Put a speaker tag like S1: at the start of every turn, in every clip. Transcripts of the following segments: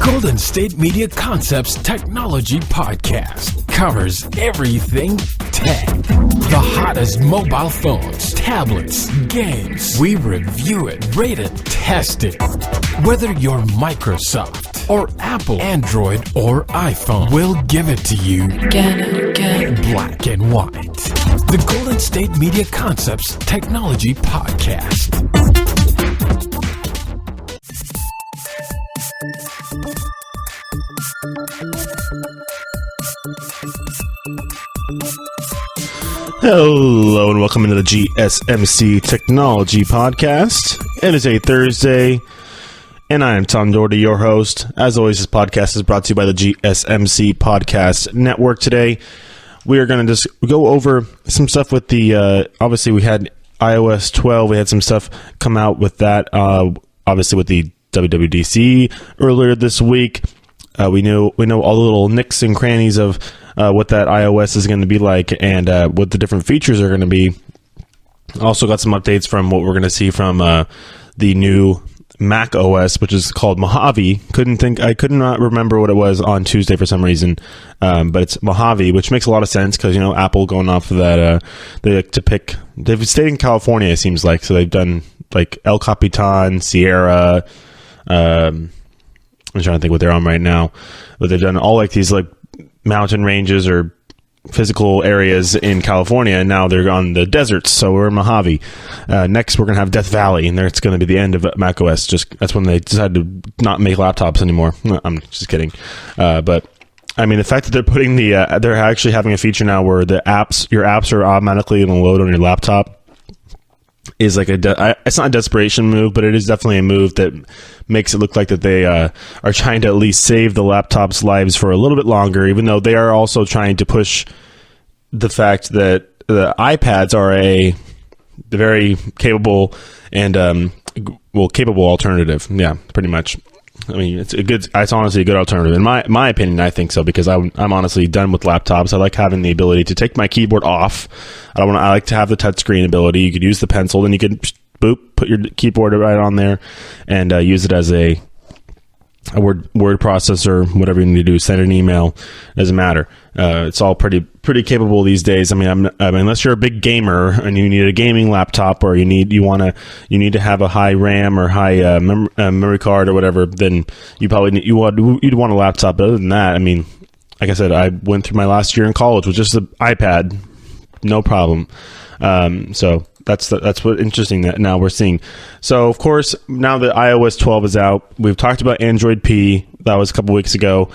S1: Golden State Media Concepts Technology Podcast covers everything tech. The hottest mobile phones, tablets, games. We review it, rate it, test it. Whether you're Microsoft or Apple, Android or iPhone, we'll give it to you
S2: again and again.
S1: Black and white. The Golden State Media Concepts Technology Podcast.
S3: Hello and welcome into the GSMC Technology Podcast. It is a Thursday, and I am Tom Doherty, your host. As always, this podcast is brought to you by the GSMC Podcast Network. Today, we are going to just go over some stuff with the, obviously we had iOS 12, we had some stuff come out with that, obviously with the WWDC earlier this week. We know all the little nicks and crannies of what that iOS is going to be like and what the different features are going to be. Also got some updates from what we're going to see from the new Mac OS, which is called Mojave. I could not remember what it was on Tuesday for some reason, but it's Mojave, which makes a lot of sense because, you know, Apple going off of that, they like to pick, they've stayed in California, it seems like, so they've done like El Capitan, Sierra, I'm trying to think what they're on right now, but they've done all like these like mountain ranges or physical areas in California, and now they're on the deserts, so we're in Mojave. Next, we're going to have Death Valley, and that's going to be the end of macOS. That's when they decided to not make laptops anymore. No, I'm just kidding. But, I mean, the fact that they're putting they're actually having a feature now where your apps are automatically going to load on your laptop is like it's not a desperation move, but it is definitely a move that makes it look like that they are trying to at least save the laptop's lives for a little bit longer, even though they are also trying to push the fact that the iPads are a very capable and capable alternative. Yeah, pretty much. I mean, it's honestly a good alternative. In my opinion, I think so, because I'm honestly done with laptops. I like having the ability to take my keyboard off. I like to have the touchscreen ability. You could use the pencil, then you could put your keyboard right on there and use it as a word processor, whatever you need to do, send an email, doesn't matter. It's all pretty capable these days. I mean, unless you're a big gamer and you need a gaming laptop, or you need to have a high RAM or high memory card or whatever, then you'd want a laptop. But other than that, I mean, like I said, I went through my last year in college with just an iPad, no problem. So that's what interesting that now we're seeing. So of course, now that iOS 12 is out, we've talked about Android P. That was a couple weeks ago.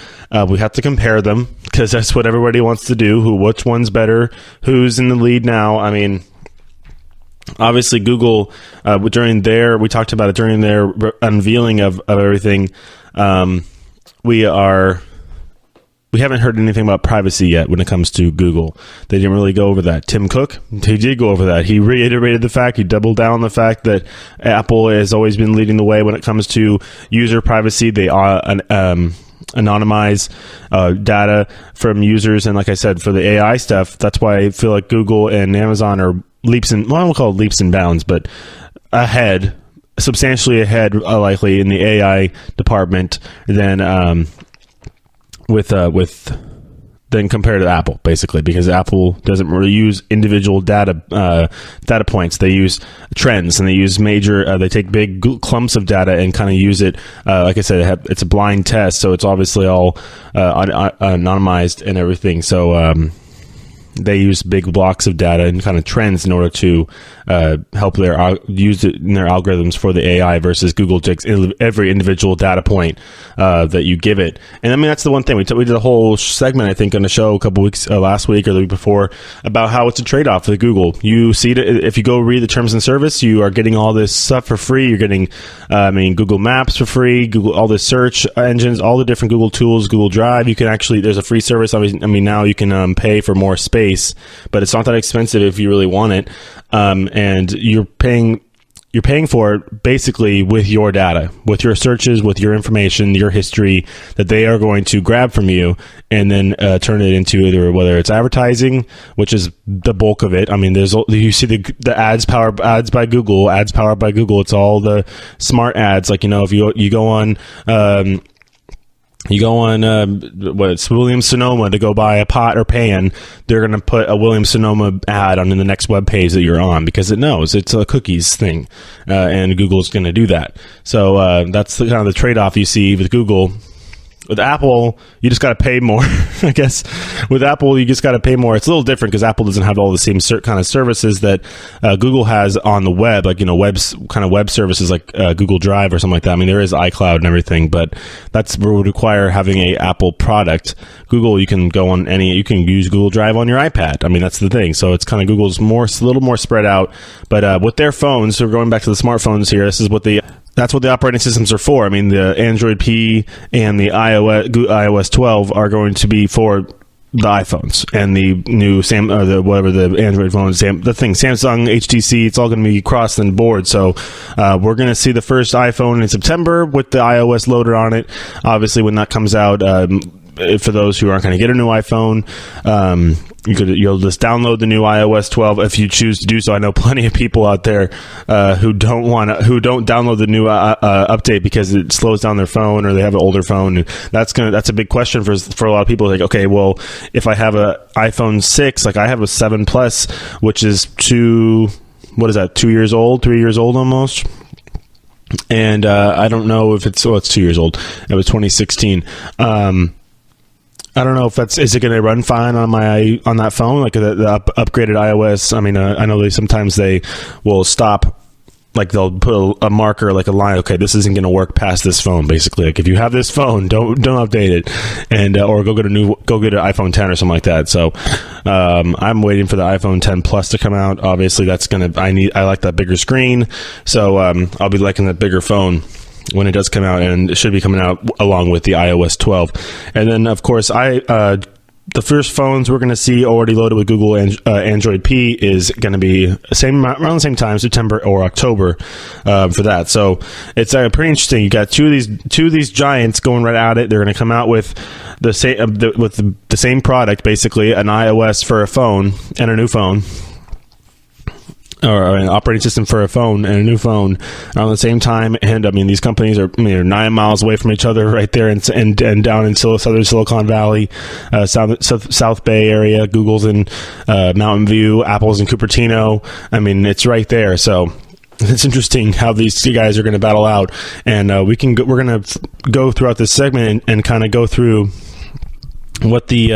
S3: We have to compare them because that's what everybody wants to do. Which one's better? Who's in the lead now? I mean, obviously Google, we talked about it during their unveiling of everything. We haven't heard anything about privacy yet when it comes to Google. They didn't really go over that. Tim Cook, he did go over that. He reiterated the fact, he doubled down on the fact that Apple has always been leading the way when it comes to user privacy. They anonymize data from users. And like I said, for the AI stuff, that's why I feel like Google and Amazon are I won't call it leaps and bounds, but substantially ahead, likely, in the AI department than then compared to Apple, basically, because Apple doesn't really use individual data points. They use trends, and they use they take big clumps of data and kind of use it. Like I said, it's a blind test, so it's obviously all anonymized and everything. So they use big blocks of data and kind of trends in order to help use it in their algorithms for the AI, versus Google takes every individual data point that you give it. And I mean, that's the one thing we did a whole segment, I think, on the show a couple weeks last week or the week before about how it's a trade-off with Google. You see it if you go read the terms and service, you are getting all this stuff for free. You're getting Google Maps for free, all the search engines, all the different Google tools, Google Drive. You can actually, there's a free service. I mean, now you can pay for more space, but it's not that expensive if you really want it. And you're paying for it basically with your data, with your searches, with your information, your history that they are going to grab from you and then turn it into whether it's advertising, which is the bulk of it. I mean, you see the ads powered by Google. It's all the smart ads. Like, if you go on You go on it's Williams-Sonoma to go buy a pot or pan, they're going to put a Williams-Sonoma ad on the next web page that you're on because it knows it's a cookies thing, and Google's going to do that. So that's kind of the trade-off you see with Google. With Apple, you just got to pay more. I guess with Apple, you just got to pay more. It's a little different because Apple doesn't have all the same kind of services that Google has on the web, like, web services like Google Drive or something like that. I mean, there is iCloud and everything, but that's would require having a Apple product. Google, you can go on you can use Google Drive on your iPad. I mean, that's the thing. So it's kind of Google's a little more spread out. But with their phones, so we're going back to the smartphones here. That's what the operating systems are for. I mean, the Android P and the iOS 12 are going to be for the iPhones and the new the Android phones, Samsung, HTC. It's all going to be across the board. So we're going to see the first iPhone in September with the iOS loader on it. Obviously, when that comes out, for those who aren't going to get a new iPhone, you'll just download the new iOS 12 if you choose to do so. I know plenty of people out there who don't download the new update because it slows down their phone or they have an older phone. And that's a big question for a lot of people. Like, okay, well, if I have an iPhone 6, like I have a 7 Plus, which is 2 years old, 3 years old almost. And I don't know if it's 2 years old. It was 2016. I don't know if is it going to run fine on that phone, like the upgraded iOS. I mean, I know sometimes they will stop, like they'll put a marker, like a line. Okay, this isn't going to work past this phone. Basically, like if you have this phone, don't update it, and or go get an iPhone 10 or something like that. So I'm waiting for the iPhone 10 Plus to come out. Obviously, I like that bigger screen, so I'll be liking that bigger phone when it does come out, and it should be coming out along with the iOS 12. And then, of course, the first phones we're going to see already loaded with Google Android P is going to be around the same time, September or October, for that. So it's pretty interesting. You got two of these giants going right at it. They're going to come out with the same product, basically an iOS for a phone and a new phone, or an operating system for a phone and a new phone around the same time. And I mean, these companies are 9 miles away from each other right there, and down in southern Silicon Valley, South Bay area. Google's in Mountain View, Apple's in Cupertino. I mean, it's right there. So it's interesting how these two guys are going to battle out, and we're going to go throughout this segment and kind of go through what the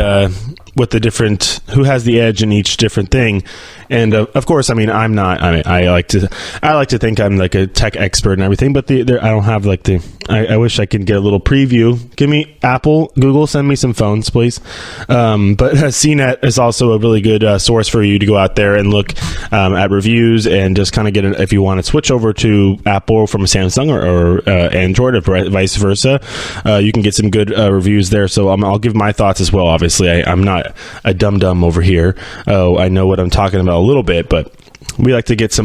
S3: who has the edge in each different thing. And of course, I mean, I like to think I'm like a tech expert and everything, but I don't have like I wish I could get a little preview. Give me Google, send me some phones, please. But CNET is also a really good source for you to go out there and look at reviews and just kind of get if you want to switch over to Apple from Samsung or Android or vice versa. You can get some good reviews there. So I'll give my thoughts as well. Obviously, I'm not a dum-dum over here. I know what I'm talking about a little bit, but we like to get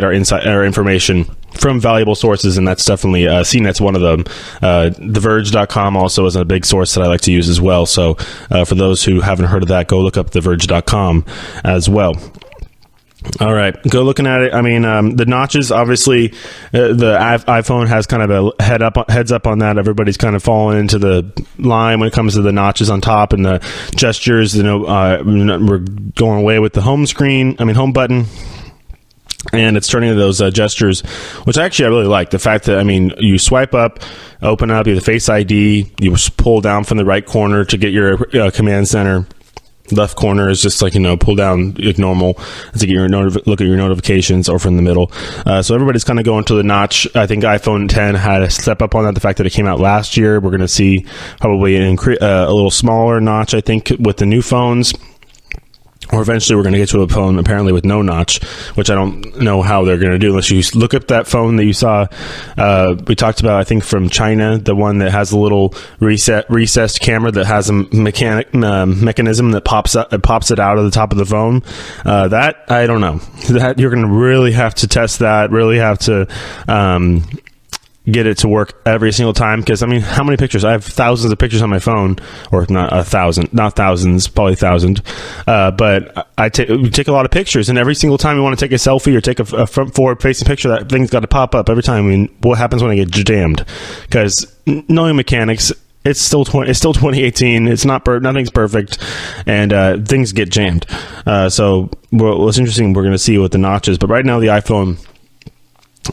S3: our information from valuable sources, and that's definitely CNET's one of them. TheVerge.com also is a big source that I like to use as well. So for those who haven't heard of that, go look up TheVerge.com as well. All right, go looking at it. I mean, the notches, obviously, the iPhone has kind of a heads up on that. Everybody's kind of falling into the line when it comes to the notches on top and the gestures. We're going away with the home button. And it's turning to those gestures, which I really like. The fact that, I mean, you swipe up, open up, you have the Face ID, you pull down from the right corner to get your command center. Left corner is just like, pull down like normal to get look at your notifications, or from the middle. So everybody's kind of going to the notch. I think iPhone 10 had a step up on that. The fact that it came out last year, we're going to see probably a little smaller notch, I think, with the new phones. Or eventually we're going to get to a phone apparently with no notch, which I don't know how they're going to do unless you look up that phone that you saw. We talked about, I think, from China, the one that has a little recessed camera that has a mechanism that pops it out of the top of the phone. That I don't know. That you're going to really have to test that. Really have to get it to work every single time, because I mean, how many pictures? I have thousands of pictures on my phone, or not thousands, probably 1,000. But we take a lot of pictures, and every single time you want to take a selfie or take a front forward facing picture, that thing's got to pop up every time. I mean, what happens when I get jammed? Because knowing mechanics, it's still 2018. It's not nothing's perfect, and things get jammed. So what's interesting, we're going to see what the notch is. But right now, the iPhone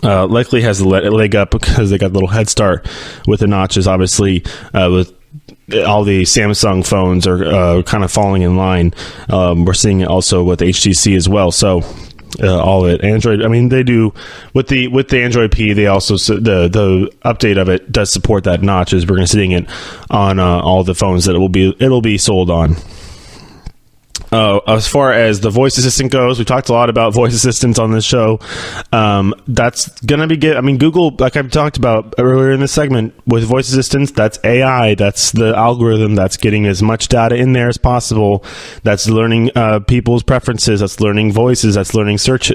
S3: likely has a leg up because they got a little head start with the notches. Obviously, with all the Samsung phones are kind of falling in line. We're seeing it also with HTC as well. So all of it, Android. I mean, they do with the Android P. They also the update of it does support that notch. As we're going to seeing it on all the phones that it'll be sold on. As far as the voice assistant goes, we talked a lot about voice assistants on this show. That's going to be good. I mean, Google, like I've talked about earlier in this segment, with voice assistants, that's AI. That's the algorithm that's getting as much data in there as possible. That's learning people's preferences. That's learning voices. That's learning search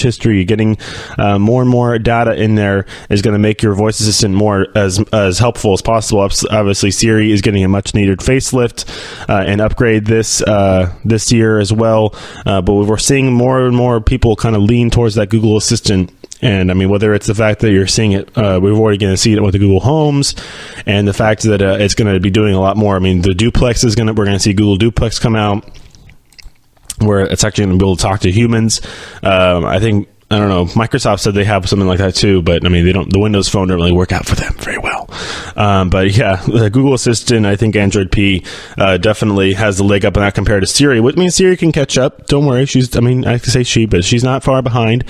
S3: history. Getting more and more data in there is going to make your voice assistant more as helpful as possible. Obviously, Siri is getting a much needed facelift and upgrade this year as well, but we're seeing more and more people kind of lean towards that Google Assistant. And I mean, whether it's the fact that you're seeing it, we're already going to see it with the Google Homes, and the fact that it's going to be doing a lot more. I mean, the Duplex we're going to see Google Duplex come out, where it's actually going to be able to talk to humans. I don't know. Microsoft said they have something like that too, but I mean, the Windows Phone don't really work out for them very well. But yeah, the Google Assistant, I think Android P definitely has the leg up on that compared to Siri. Which means Siri can catch up. Don't worry. I can say she, but she's not far behind.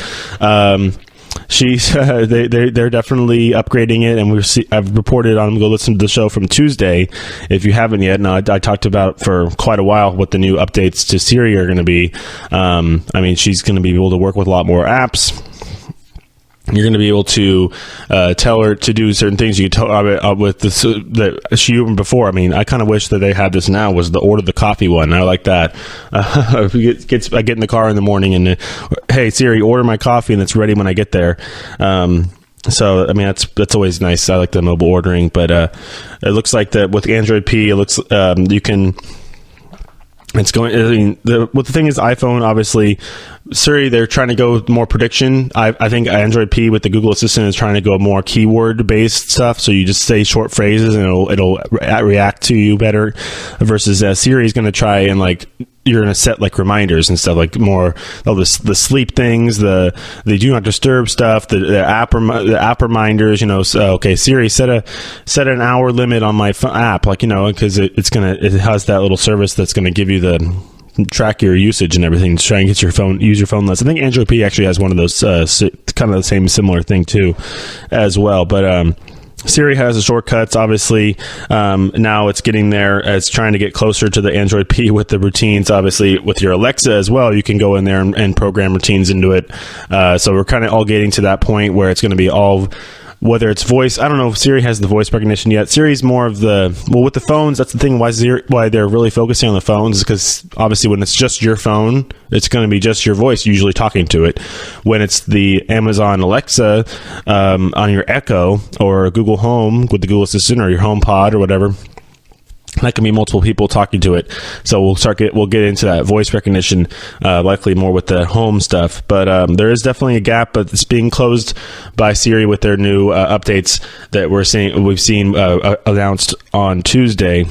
S3: They're definitely upgrading it, and I've reported on. Go listen to the show from Tuesday if you haven't yet. And I talked about for quite a while what the new updates to Siri are going to be. I mean, she's going to be able to work with a lot more apps. You're going to be able to tell her to do certain things. You can tell with the she even before. I mean, I kind of wish that they had this now. Was the order the coffee one? I like that. I get in the car in the morning and hey Siri, order my coffee, and it's ready when I get there. So I mean that's always nice. I like the mobile ordering, but it looks like that with Android P, it looks you can. It's going. I mean, the thing is, iPhone obviously, Siri, they're trying to go more prediction. I think Android P with the Google Assistant is trying to go more keyword based stuff. So you just say short phrases and it'll react to you better. Versus Siri is going to try and you're going to set reminders and stuff, more the sleep things, the do not disturb stuff, the app reminders. So, okay, Siri, set an hour limit on my app, because it has that little service that's going to give you track your usage and everything to try and get use your phone less. I think Android P actually has one of those kind of the same similar thing too, as well. But Siri has the shortcuts, obviously. Now it's getting there. It's trying to get closer to the Android P with the routines. Obviously, with your Alexa as well, you can go in there and program routines into it. So we're kind of all getting to that point where it's going to be all, whether it's voice. I don't know if Siri has the voice recognition yet. Siri's more of with the phones, that's the thing why they're really focusing on the phones, is because obviously when it's just your phone, it's going to be just your voice usually talking to it. When it's the Amazon Alexa on your Echo or Google Home with the Google Assistant or your HomePod or whatever, that can be multiple people talking to it. So we'll get into that voice recognition likely more with the home stuff. But there is definitely a gap, but it's being closed by Siri with their new updates that we've seen announced on Tuesday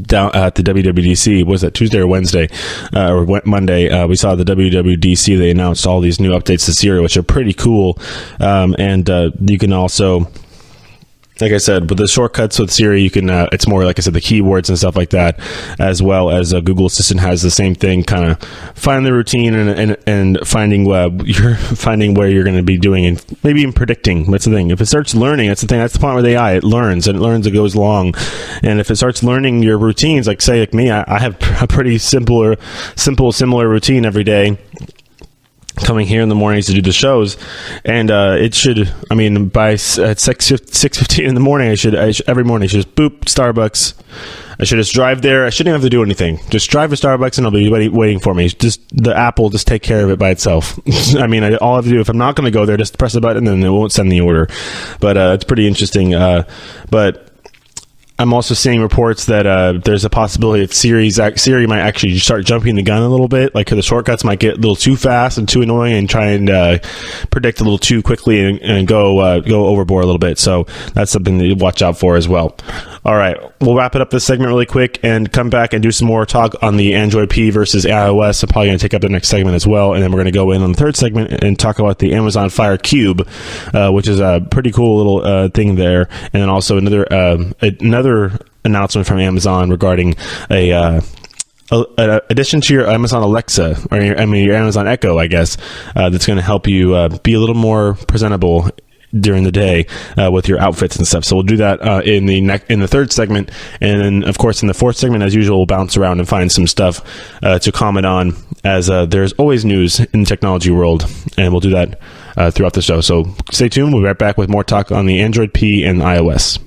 S3: down at the WWDC. Was that Tuesday or Wednesday or Monday? We saw the WWDC. They announced all these new updates to Siri, which are pretty cool. And you can also, like I said, with the shortcuts with Siri, you can, it's more, like I said, the keywords and stuff like that, as well as Google Assistant has the same thing, kind of find the routine and finding where you're going to be doing, and maybe even predicting. That's the thing. If it starts learning, that's the thing. That's the part with AI. It learns, it goes along. And if it starts learning your routines, like me, I have a pretty similar routine every day, coming here in the mornings to do the shows, and it should, I mean, by at 6:15 in the morning, every morning I should just boop Starbucks. I should just drive there. I shouldn't have to do anything. Just drive to Starbucks and it'll be waiting for me. Just the app will just take care of it by itself. I mean, all I have to do, if I'm not going to go there, just press a button and it won't send the order. But it's pretty interesting. But I'm also seeing reports that there's a possibility that Siri might actually start jumping the gun a little bit. Like the shortcuts might get a little too fast and too annoying, and try and predict a little too quickly and go overboard a little bit. So that's something to watch out for as well. All right, we'll wrap it up this segment really quick and come back and do some more talk on the Android P versus iOS. I'm probably going to take up the next segment as well, and then we're going to go in on the third segment and talk about the Amazon Fire Cube, which is a pretty cool little thing there, and then also another announcement from Amazon regarding a addition to your Amazon Alexa, or your Amazon Echo, I guess, that's going to help you be a little more presentable during the day with your outfits and stuff. So we'll do that in the third segment, and then of course in the fourth segment, as usual, we'll bounce around and find some stuff to comment on, as there's always news in the technology world, and we'll do that throughout the show. So stay tuned. We'll be right back with more talk on the Android P and iOS.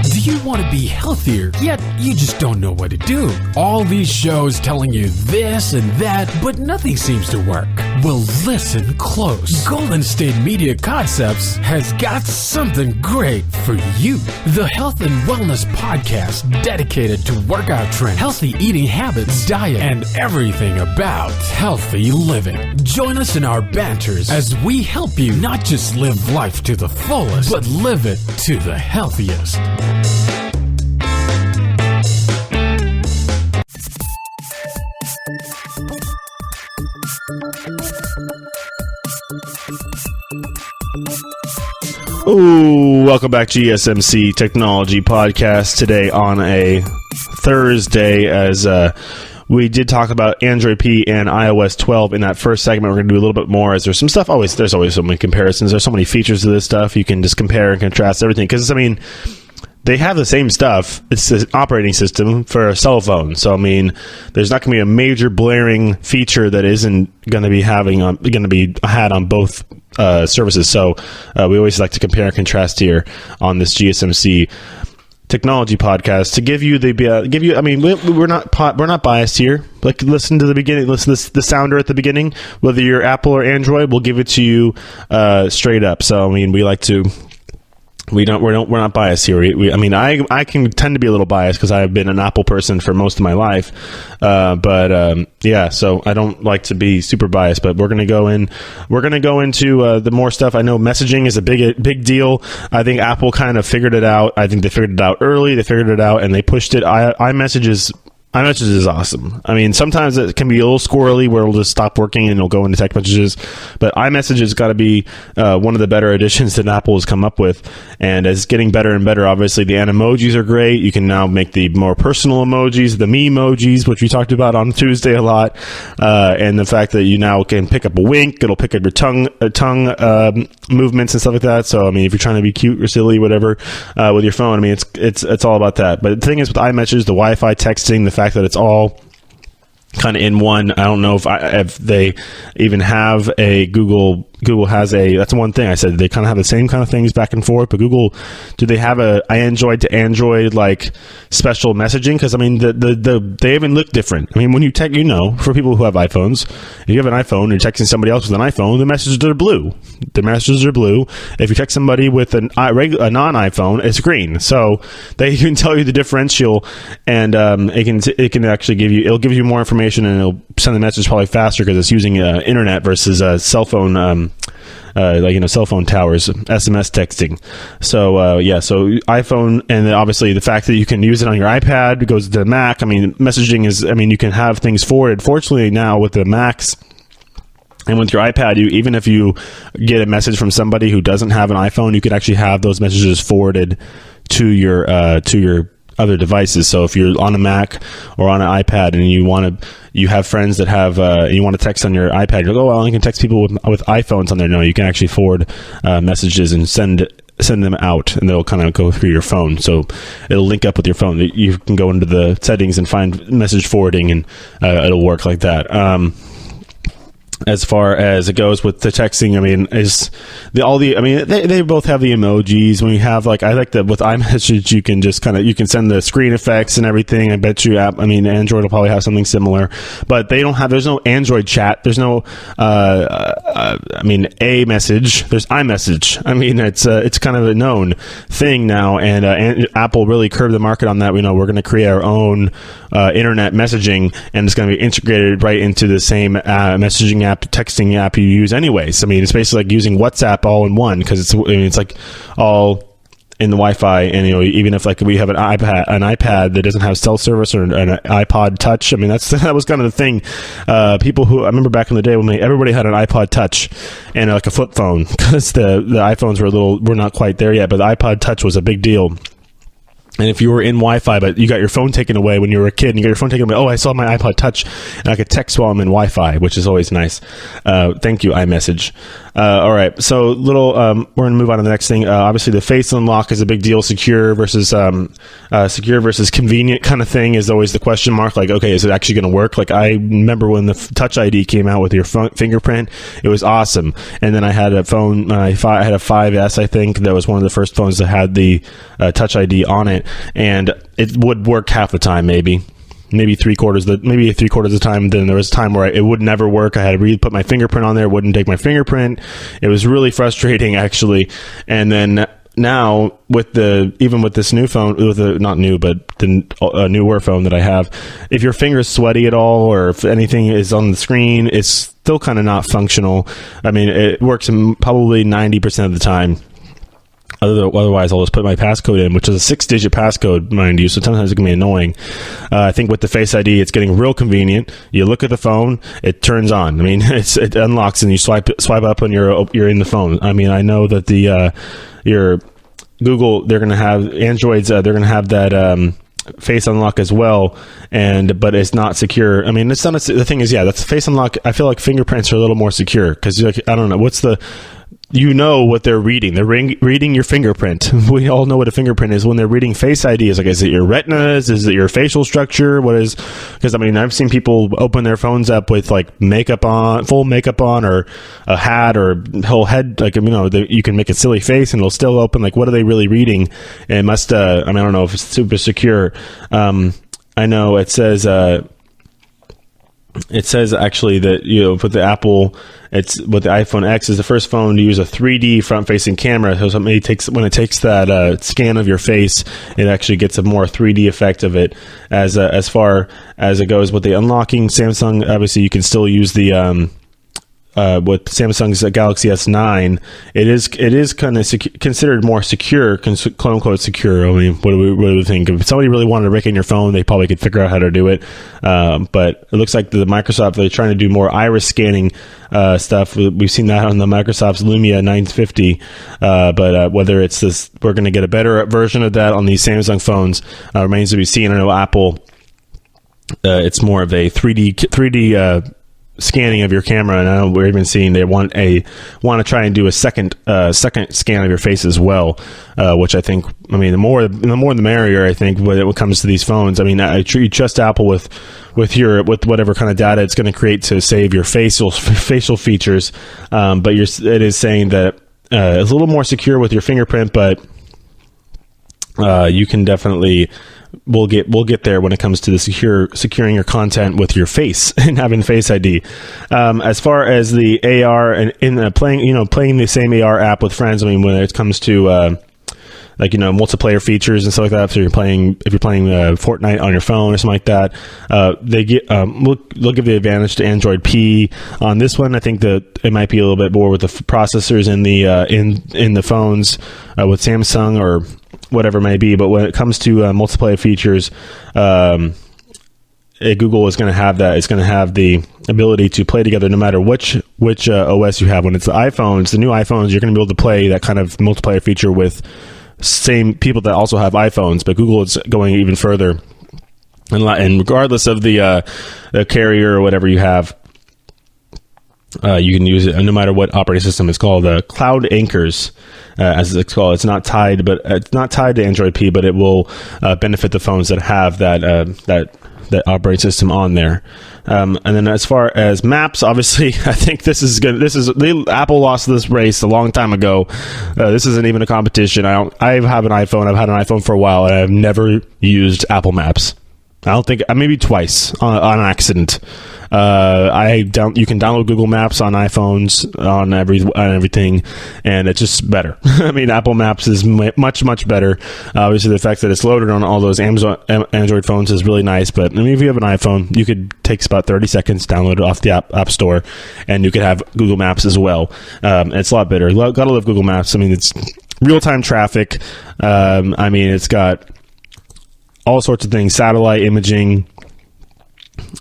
S1: Do you want to be healthier, yet you just don't know what to do? All these shows telling you this and that, but nothing seems to work. Well, listen close. Golden State Media Concepts has got something great for you. The Health and Wellness Podcast, dedicated to workout trends, healthy eating habits, diet, and everything about healthy living. Join us in our banters as we help you not just live life to the fullest, but live it to the healthiest.
S3: Ooh, welcome back to GSMC Technology Podcast today on a Thursday, as we did talk about Android P and iOS 12 in that first segment. We're going to do a little bit more, as there's some stuff there's always so many comparisons. There's so many features to this stuff. You can just compare and contrast everything, because they have the same stuff. It's an operating system for a cell phone. So, there's not going to be a major blaring feature that isn't going to be had on both services. So, we always like to compare and contrast here on this GSMC Technology Podcast to give you we're not biased here. Like, listen to the beginning, listen to the sounder at the beginning. Whether you're Apple or Android, we'll give it to you straight up. So, we like to. We're not biased here. I can tend to be a little biased because I've been an Apple person for most of my life. So I don't like to be super biased, but we're going to go into the more stuff. I know messaging is a big deal. I think Apple kind of figured it out. I think they figured it out early. They figured it out and they pushed it. iMessage is awesome. Sometimes it can be a little squirrely where it'll just stop working and it'll go into text messages. But iMessage has got to be one of the better additions that Apple has come up with. And as it's getting better and better, obviously the animojis are great. You can now make the more personal emojis, the me emojis, which we talked about on Tuesday a lot. And the fact that you now can pick up a wink, it'll pick up your tongue movements and stuff like that. So, if you're trying to be cute or silly, whatever, with your phone, it's all about that. But the thing is with iMessage, the Wi-Fi texting, the fact that it's all kind of in one. I don't know if they even have a Google has that's one thing I said. They kind of have the same kind of things back and forth, but Google, do they have a Android to Android like special messaging? Because they even look different. When you text, for people who have iPhones, if you have an iPhone and you're texting somebody else with an iPhone, the messages are blue. If you text somebody with a non-iPhone, it's green. So they can tell you the differential, and it can actually it'll give you more information, and it'll send the message probably faster because it's using internet versus a cell phone. Cell phone towers, SMS texting. So iPhone, and then obviously the fact that you can use it on your iPad, it goes to Mac. Messaging is, you can have things forwarded. Fortunately, now with the Macs and with your iPad, even if you get a message from somebody who doesn't have an iPhone, you could actually have those messages forwarded to your other devices. So if you're on a Mac or on an iPad and you have friends that have you want to text on your iPad, you're like, you can text people with iPhones on there. No, you can actually forward messages and send them out, and they'll kind of go through your phone. So it'll link up with your phone. You can go into the settings and find message forwarding, and it'll work like that. as far as it goes with the texting, I mean, they both have the emojis. When you have, like, I like that with iMessage, you can just you can send the screen effects and everything. I bet you Android will probably have something similar, but there's no Android chat. There's no, a message. There's iMessage. I mean, it's kind of a known thing now, and Apple really curbed the market on that. We're going to create our own internet messaging, and it's going to be integrated right into the same messaging app, texting app you use anyways. I mean, it's basically like using WhatsApp all in one, because it's like all in the Wi-Fi. And even if like we have an iPad that doesn't have cell service, or an iPod Touch, I mean, that was kind of the thing. People who, I remember back in the day when everybody had an iPod Touch and like a flip phone, because the iPhones were not quite there yet, but the iPod Touch was a big deal. And if you were in Wi-Fi, but you got your phone taken away when you were a kid, and you got your phone taken away, I saw my iPod Touch, and I could text while I'm in Wi-Fi, which is always nice. Thank you, iMessage. All right, so we're going to move on to the next thing. Obviously, the face unlock is a big deal. Secure versus convenient kind of thing is always the question mark. Like, okay, is it actually going to work? Like, I remember when the Touch ID came out with your fingerprint, it was awesome. And then I had a phone, I had a 5S, I think, that was one of the first phones that had the Touch ID on it. And it would work half the time, maybe three quarters of the time. Then there was a time where it would never work. I had to put my fingerprint on there. It wouldn't take my fingerprint. It was really frustrating, actually. And then now with this new phone, the newer phone that I have, if your finger's sweaty at all, or if anything is on the screen, it's still kind of not functional. I mean, it works probably 90% of the time. Otherwise, I'll just put my passcode in, which is a 6-digit passcode, mind you, so sometimes it can be annoying. I think with the Face ID, it's getting real convenient. You look at the phone, it turns on. I mean, it unlocks, and you swipe up, and you're in the phone. I mean, I know that your Google, they're going to have Androids, they're going to have that face unlock as well, but it's not secure. I mean, it's not. The thing is, that's face unlock. I feel like fingerprints are a little more secure, because I don't know what they're reading. They're reading your fingerprint. We all know what a fingerprint is. When they're reading Face ID, is it your retinas? Is it your facial structure? What is? Because I mean, I've seen people open their phones up with like full makeup on, or a hat, or whole head. Like, you can make a silly face and it'll still open. Like, what are they really reading? It must. I don't know if it's super secure. I know it says. It says actually that with the Apple, it's with the iPhone X is the first phone to use a 3D front-facing camera. So when it takes that scan of your face, it actually gets a more 3D effect of it. As far as it goes with the unlocking, Samsung, obviously you can still use the with Samsung's Galaxy S9, it is kind of considered more secure, quote unquote secure. I mean, what do we think? If somebody really wanted to break in your phone, they probably could figure out how to do it. But it looks like the Microsoft, they're trying to do more iris scanning stuff. We've seen that on the Microsoft's Lumia 950. But whether it's this, we're going to get a better version of that on these Samsung phones remains to be seen. I know Apple, it's more of a 3D scanning of your camera, and I know we're even seeing they want to try and do a second scan of your face as well, which I think, I mean, the more the merrier. I think when it comes to these phones, I mean, you trust Apple with whatever kind of data it's going to create to save your facial features, but it is saying that it's a little more secure with your fingerprint, but you can definitely. We'll get there when it comes to the securing your content with your face and having Face ID. As far as the AR and playing the same AR app with friends, I mean, when it comes to multiplayer features and stuff like that. So if you're playing Fortnite on your phone or something like that, they'll give the advantage to Android P on this one. I think that it might be a little bit more with the processors in the phones with Samsung or whatever it may be. But when it comes to multiplayer features, Google is going to have that. It's going to have the ability to play together no matter which OS you have. When it's the iPhones, the new iPhones, you're going to be able to play that kind of multiplayer feature with same people that also have iPhones. But Google is going even further, and regardless of the carrier or whatever you have, you can use it no matter what operating system. It's called Cloud Anchors, as it's called. It's not tied to Android P, but it will benefit the phones that have that that operating system on there. And then as far as maps, obviously, I think Apple lost this race a long time ago. This isn't even a competition. I have an iPhone. I've had an iPhone for a while, and I've never used Apple Maps. I don't think, maybe twice on accident. You can download Google Maps on iPhones on everything, and it's just better. I mean, Apple Maps is much better. Obviously, the fact that it's loaded on all those Android phones is really nice. But I mean, if you have an iPhone, you could take about 30 seconds, download it off the App Store, and you could have Google Maps as well. It's a lot better. Gotta love Google Maps. I mean, it's real-time traffic. I mean, it's got all sorts of things, satellite imaging.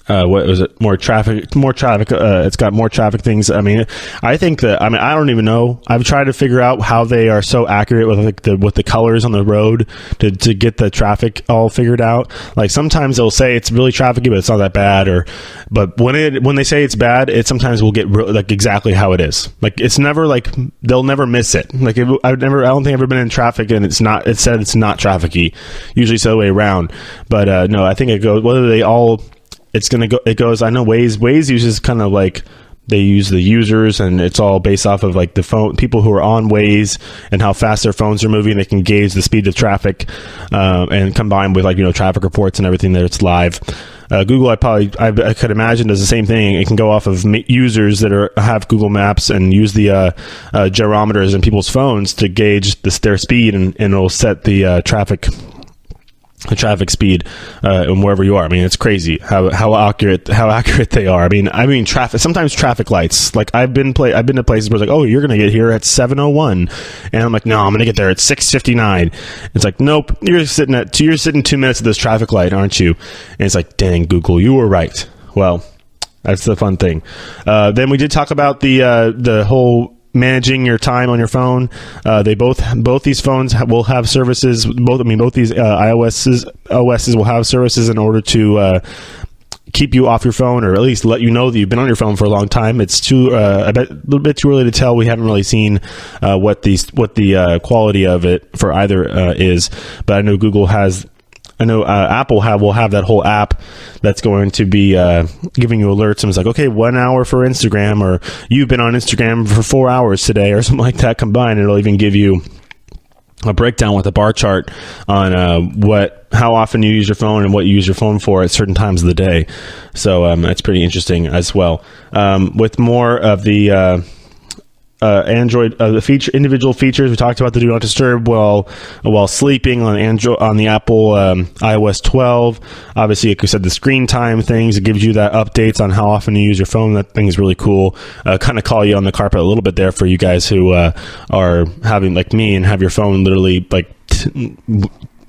S3: What was it? More traffic. It's got more traffic things. I mean, I don't even know. I've tried to figure out how they are so accurate with the colors on the road to get the traffic all figured out. Like sometimes they'll say it's really trafficy, but it's not that bad. But when they say it's bad, it sometimes will get like exactly how it is. Like it's never like they'll never miss it. Like I don't think I've ever been in traffic and it said it's not trafficy. Usually it's the other way around. But no, I think it goes whether they all. It goes, I know Waze uses kind of like, they use the users, and it's all based off of like the phone, people who are on Waze and how fast their phones are moving. They can gauge the speed of traffic, and combined with like, traffic reports and everything that's live. Google, I could imagine does the same thing. It can go off of users that have Google Maps and use the gyrometers in people's phones to gauge their speed, and it'll set the traffic speed and wherever you are. I mean, it's crazy how accurate they are. I mean traffic, sometimes traffic lights, like I've been to places where it's like, oh, you're gonna get here at 7:01, and I'm like, no, I'm gonna get there at 6:59. It's like, nope, you're sitting 2 minutes at this traffic light, aren't you? And it's like, dang, Google, you were right. Well, that's the fun thing. Then we did talk about the whole managing your time on your phone. They both these phones will have services. Both these OSs will have services in order to keep you off your phone, or at least let you know that you've been on your phone for a long time. It's a little bit too early to tell. We haven't really seen what the quality of it for either is, but I know Apple will have that whole app that's going to be giving you alerts, and it's like, okay, 1 hour for Instagram, or you've been on Instagram for 4 hours today, or something like that combined. It'll even give you a breakdown with a bar chart on how often you use your phone and what you use your phone for at certain times of the day. So that's pretty interesting as well. With more of the Android, the individual features, we talked about the Do Not Disturb while sleeping on the Apple iOS 12. Obviously, like we said, the screen time things, it gives you that updates on how often you use your phone. That thing is really cool. Kind of call you on the carpet a little bit there for you guys who are having, like me, and have your phone literally like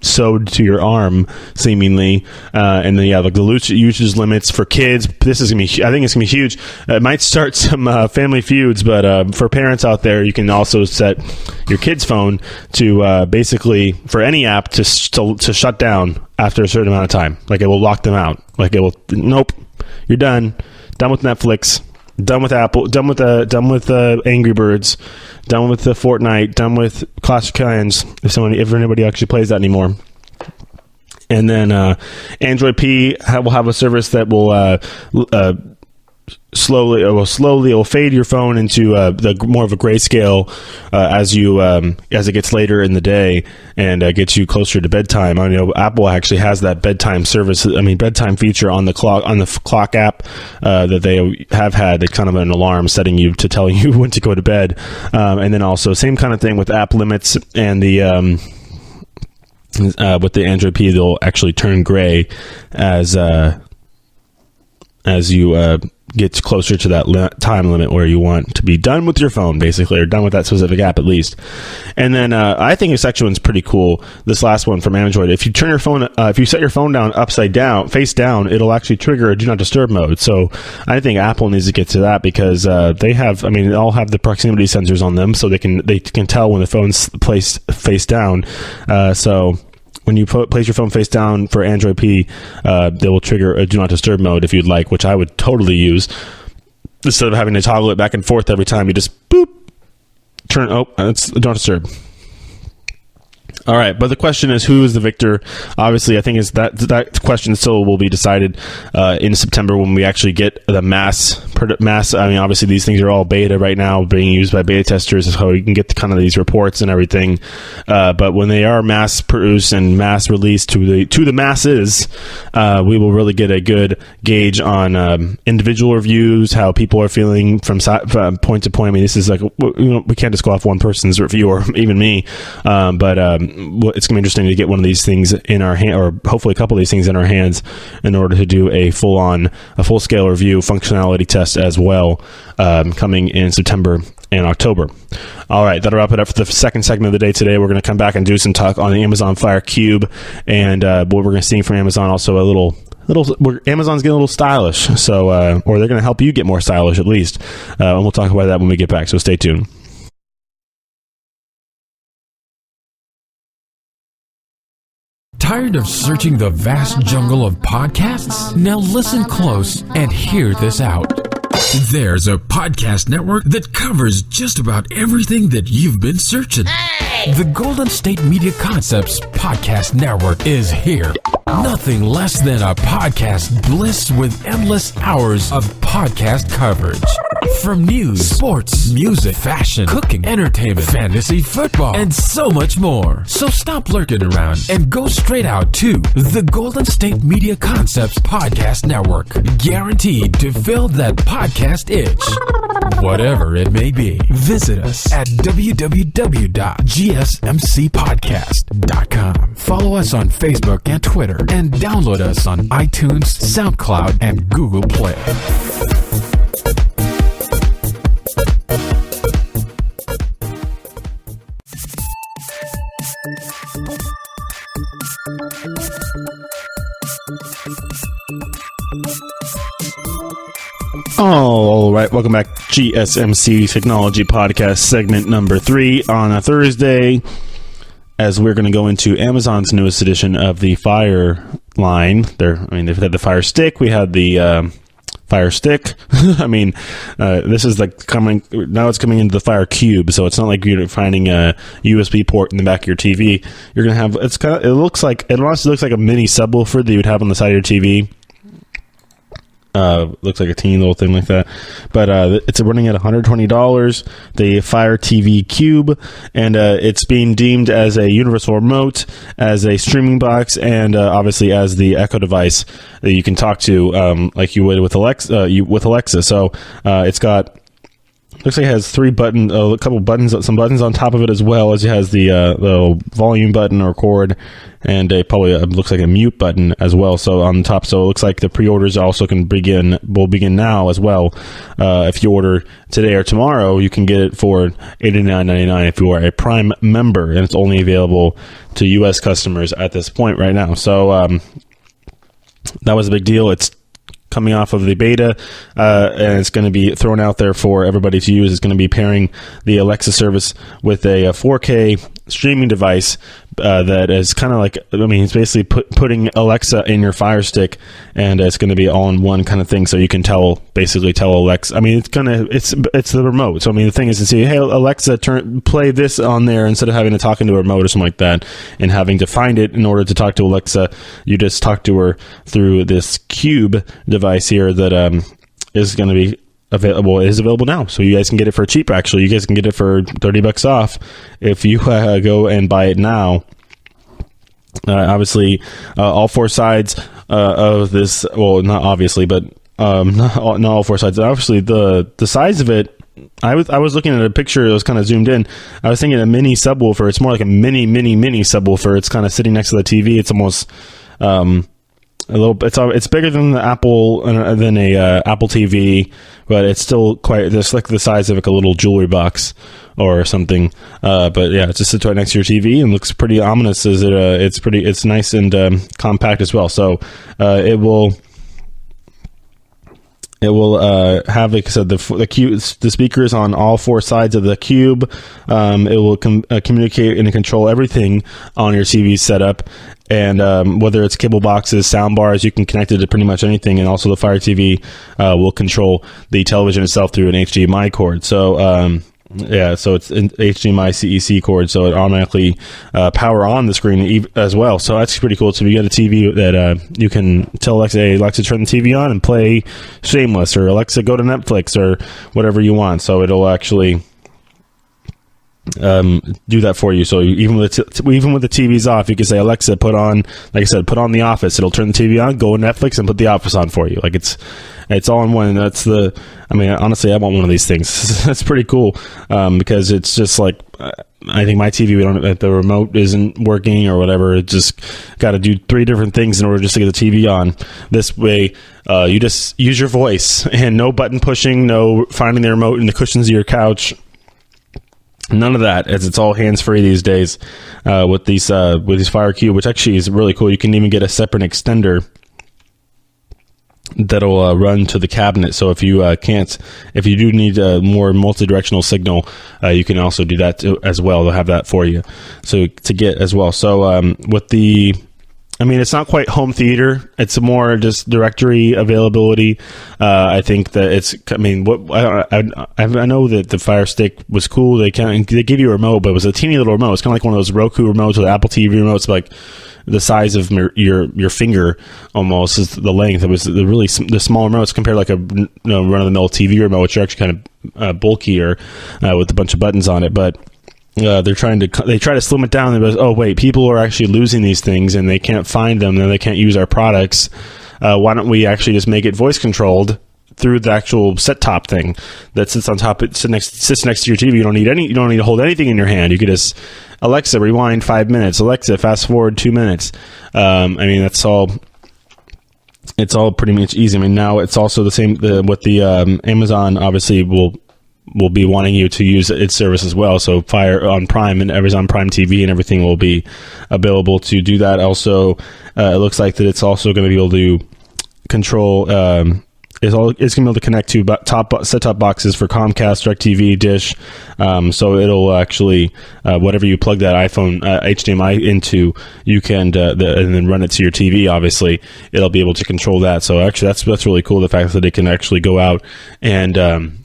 S3: sewed to your arm seemingly, and then like the usage limits for kids. I think it's gonna be huge. It might start some family feuds, but for parents out there, you can also set your kid's phone to basically for any app to shut down after a certain amount of time. Like it will lock them out. Like it will, nope, you're done with Netflix, done with Apple, done with Angry Birds, done with the Fortnite, done with Clash of Clans, if anybody actually plays that anymore. And then Android P will have a service that will slowly fade your phone into more of a grayscale as it gets later in the day, and gets you closer to bedtime. I know Apple actually has that bedtime feature on the clock app that they have had. It's kind of an alarm telling you when to go to bed, and then also same kind of thing with app limits, and the with the Android P, they'll actually turn gray as you get closer to that time limit where you want to be done with your phone, basically, or done with that specific app at least. And then I think this section one's pretty cool. This last one from Android, if you turn your phone, if you set your phone down upside down, face down, it'll actually trigger a Do Not Disturb mode. So I think Apple needs to get to that, because they all have the proximity sensors on them, so they can tell when the phone's placed face down. So when you place your phone face down for Android P, they will trigger a Do Not Disturb mode if you'd like, which I would totally use. Instead of having to toggle it back and forth every time, you just boop, turn, it's Do Not Disturb. All right, but the question is, who is the victor? Obviously, I think is that question still will be decided in September when we actually get the mass. I mean, obviously, these things are all beta right now, being used by beta testers, so you can get kind of these reports and everything. But when they are mass produced and mass released to the masses, we will really get a good gauge on individual reviews, how people are feeling from point to point. I mean, this is like we can't just go off one person's review or even me, but it's going to be interesting to get one of these things in our hand, or hopefully a couple of these things in our hands, in order to do a full-scale review functionality test as well, coming in September and October. All right, that'll wrap it up for the second segment of the day today. We're going to come back and do some talk on the Amazon Fire Cube, and what we're going to see from Amazon, also Amazon's getting a little stylish, so or they're going to help you get more stylish at least, and we'll talk about that when we get back, so stay tuned.
S1: Tired of searching the vast jungle of podcasts? Now listen close and hear this out. There's a podcast network that covers just about everything that you've been searching. Hey! The Golden State Media Concepts Podcast Network is here. Nothing less than a podcast bliss with endless hours of podcast coverage. From news, sports, music, fashion, cooking, entertainment, fantasy, football, and so much more. So stop lurking around and go straight out to the Golden State Media Concepts Podcast Network. Guaranteed to fill that podcast itch. Whatever it may be. Visit us at www.gsmcpodcast.com. Follow us on Facebook and Twitter, and download us on iTunes, SoundCloud, and Google Play.
S3: All right, welcome back. GSMC Technology Podcast, segment number 3 on a Thursday, as we're going to go into Amazon's newest edition of the Fire line. They've had the Fire Stick. We had the Fire Stick. I mean, this is like now it's coming into the Fire Cube, so it's not like you're finding a USB port in the back of your TV. You're going to have, it honestly looks like a mini subwoofer that you would have on the side of your TV. Looks like a teeny little thing like that, but it's running at $120, the Fire TV Cube, and it's being deemed as a universal remote, as a streaming box, and obviously as the Echo device that you can talk to, like you would with Alexa. So it's got, looks like it has some buttons on top of it, as well as it has the volume button or record, and looks like a mute button as well. So on the top, so it looks like the pre-orders also will begin now as well. If you order today or tomorrow, you can get it for $89.99 if you are a Prime member, and it's only available to U.S. customers at this point right now. So that was a big deal. It's coming off of the beta, and it's going to be thrown out there for everybody to use. It's going to be pairing the Alexa service with a 4K streaming device that is kind of like, it's basically putting Alexa in your Fire Stick, and it's going to be all in one kind of thing, so you can basically tell Alexa. It's the remote. So the thing is to say, hey Alexa, play this on there, instead of having to talk into a remote or something like that, and having to find it in order to talk to Alexa. You just talk to her through this Cube device here that is going to be available. It is available now, so you guys can get it for cheap. Actually, you guys can get it for $30 off if you go and buy it now. Obviously, all four sides of this, well, not obviously, but not all four sides. Obviously, the size of it, I was looking at a picture. It was kind of zoomed in. I was thinking a mini subwoofer. It's more like a mini subwoofer. It's kind of sitting next to the TV. It's almost it's bigger than the Apple Apple TV, but it's still it's like the size of like a little jewelry box or something. But yeah, it just sits right next to your TV and looks pretty ominous. It's nice and compact as well. So it will have, like I said, the speakers on all four sides of the cube. It will communicate and control everything on your TV setup. And whether it's cable boxes, sound bars, you can connect it to pretty much anything. And also the Fire TV will control the television itself through an HDMI cord. So Yeah, so it's an HDMI CEC cord, so it automatically power on the screen as well. So that's pretty cool. So if you get a TV that you can tell Alexa, hey, Alexa, turn the TV on and play Shameless, or Alexa, go to Netflix, or whatever you want. So it'll actually do that for you. So even with the TV's off, you can say, Alexa, put on, like I said, put on The Office. It'll turn the TV on, go to Netflix, and put The Office on for you. Like it's all in one. And that's honestly, I want one of these things. That's pretty cool, because it's just like, I think my TV, the remote isn't working or whatever. It just got to do 3 different things in order just to get the TV on. This way, you just use your voice, and no button pushing, no finding the remote in the cushions of your couch. None of that, as it's all hands-free these days with these Fire Cube, which actually is really cool. You can even get a separate extender that'll run to the cabinet. So if you do need a more multi-directional signal, you can also do that as well. They'll have that for you, so to get as well. So with the, it's not quite home theater. It's more just directory availability. I think that it's. I know that the Fire Stick was cool. They give you a remote, but it was a teeny little remote. It's kind of like one of those Roku remotes or the Apple TV remotes, like the size of your finger almost is the length. It was the small remotes compared to like a run of the mill TV remote, which are actually kind of bulkier with a bunch of buttons on it, but. They try to slim it down. They go, oh wait, people are actually losing these things and they can't find them, and they can't use our products. Why don't we actually just make it voice controlled through the actual set top thing that sits on top? It sits next to your TV. You don't need to hold anything in your hand. You could just, Alexa, rewind 5 minutes. Alexa, fast forward 2 minutes. That's all. It's all pretty much easy. Now it's also the same with the Amazon. Obviously, will be wanting you to use its service as well. So Fire on Prime and Amazon Prime TV and everything will be available to do that. Also, it looks like that it's also going to be able to control. It's going to be able to connect to set-top boxes for Comcast, DirecTV, Dish. So it'll actually, whatever you plug that iPhone HDMI into, you can and then run it to your TV. Obviously, it'll be able to control that. So actually, that's really cool. The fact that it can actually go out and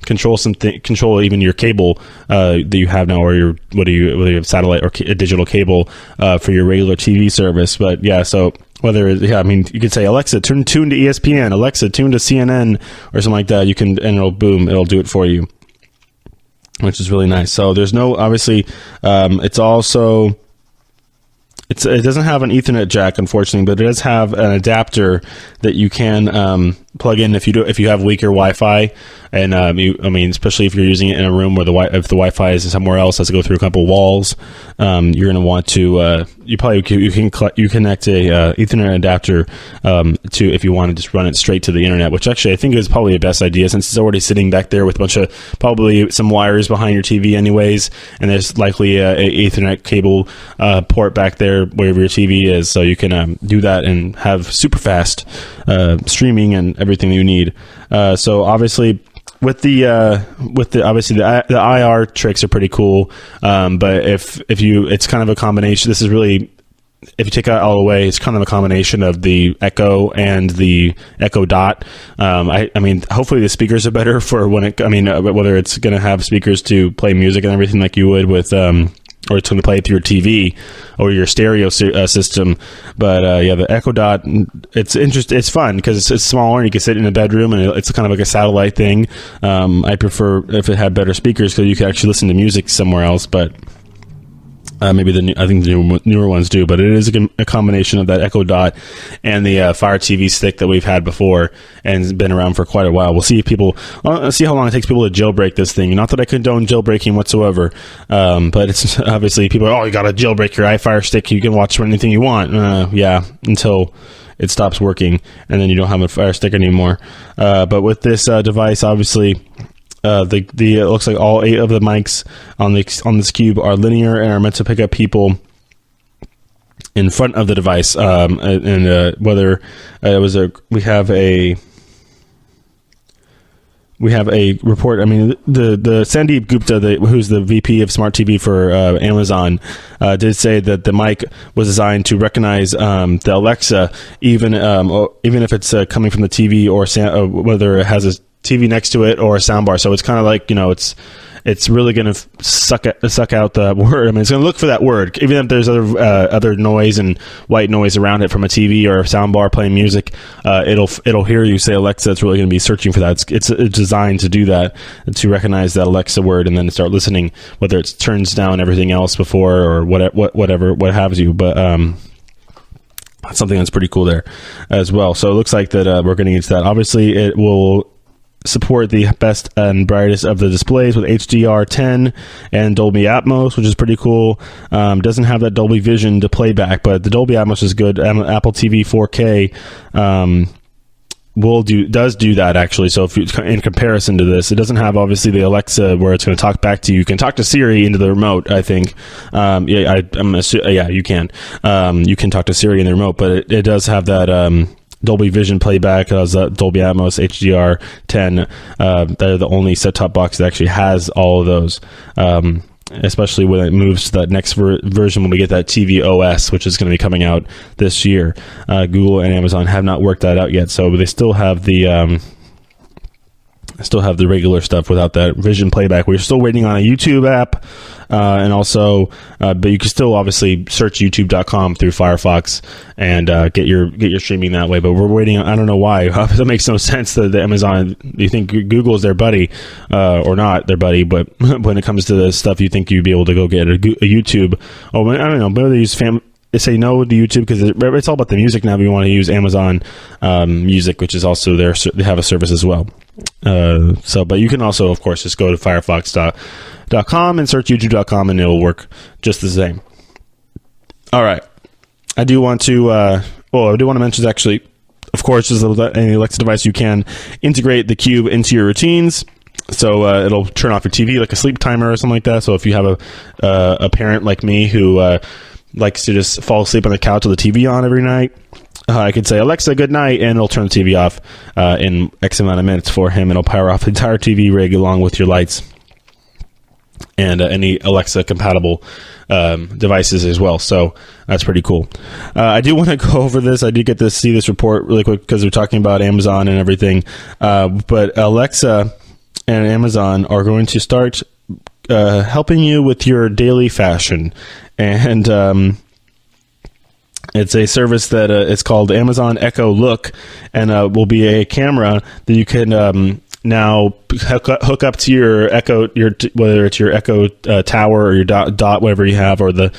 S3: control even your cable that you have now, or whether you have satellite or a digital cable for your regular TV service. But yeah, so. You could say, Alexa, tune to ESPN, Alexa, tune to CNN, or something like that. You can, and it'll do it for you, which is really nice. So there's no, obviously, it's also, it doesn't have an Ethernet jack, unfortunately, but it does have an adapter that you can plug in if you have weaker Wi-Fi, and especially if you're using it in a room where if the Wi-Fi is somewhere else, has to go through a couple walls. You're going to want to you can connect a Ethernet adapter to, if you want to just run it straight to the internet, which actually I think is probably the best idea, since it's already sitting back there with a bunch of probably some wires behind your TV anyways, and there's likely a Ethernet cable port back there wherever your TV is, so you can do that and have super fast streaming and everything you need. So obviously with the IR tricks are pretty cool, but if you, it's kind of a combination. This is really, if you take it all away, it's kind of a combination of the Echo and the Echo Dot. Hopefully the speakers are better for when whether it's going to have speakers to play music and everything like you would with or it's going to play through your TV or your stereo system. But the Echo Dot, it's interesting. It's fun because it's smaller and you can sit in a bedroom, and it's kind of like a satellite thing. I prefer if it had better speakers because you could actually listen to music somewhere else. But maybe I think the newer ones do, but it is a combination of that Echo Dot and the Fire TV stick that we've had before and it's been around for quite a while. We'll see see how long it takes people to jailbreak this thing. Not that I condone jailbreaking whatsoever, but it's obviously people are, you got to jailbreak your iFire stick. You can watch anything you want. Until it stops working, and then you don't have a Fire Stick anymore. But with this device, obviously. It looks like all 8 of the mics on this cube are linear and are meant to pick up people in front of the device. Whether it was we have a report. The Sandeep Gupta, who's the VP of Smart TV for Amazon, did say that the mic was designed to recognize the Alexa, even if it's coming from the TV or whether it has a TV next to it or a soundbar. So it's kind of like, it's really going to suck out the word. I mean, it's going to look for that word, even if there's other noise and white noise around it from a TV or a soundbar playing music. It'll hear you say Alexa. It's really going to be searching for that. It's designed to do that, to recognize that Alexa word and then start listening, whether it turns down everything else before or whatever what have you. But that's something that's pretty cool there as well. So it looks like that we're getting into that. Obviously, it will support the best and brightest of the displays with HDR10 and Dolby Atmos, which is pretty cool. Doesn't have that Dolby Vision to playback, but the Dolby Atmos is good. Apple TV 4K does do that, actually. So if you, in comparison to this, it doesn't have obviously the Alexa where it's going to talk back to you. You can talk to Siri into the remote, I think. You can. You can talk to Siri in the remote, but it does have that Dolby Vision playback. It has Dolby Atmos, HDR10. They're the only set-top box that actually has all of those. Especially when it moves to that next version when we get that TV OS, which is going to be coming out this year. Google and Amazon have not worked that out yet, so they still have the regular stuff without that vision playback. We're still waiting on a YouTube app, and also, but you can still obviously search YouTube.com through Firefox and get your streaming that way. But we're waiting. I don't know why. That makes no sense. That the Amazon, you think Google is their buddy, or not their buddy, but when it comes to the stuff, you think you'd be able to go get a YouTube. Oh, I don't know. Maybe they use They say no to YouTube because it's all about the music now. But you want to use Amazon Music, which is also there. They have a service as well. But you can also, of course, just go to Firefox.com and search YouTube.com, and it'll work just the same. All right. I do want to mention, actually, of course, as any Alexa device, you can integrate the Cube into your routines. So it'll turn off your TV like a sleep timer or something like that. So if you have a parent like me who likes to just fall asleep on the couch with the TV on every night, I could say, Alexa, good night, and it'll turn the TV off in X amount of minutes for him. It'll power off the entire TV rig along with your lights and any Alexa-compatible devices as well. So that's pretty cool. I do want to go over this. I did get to see this report really quick because we're talking about Amazon and everything. But Alexa and Amazon are going to start helping you with your daily fashion. And it's a service that it's called Amazon Echo Look, and will be a camera that you can now hook up to your Echo, whether it's your Echo Tower or your dot, whatever you have, or the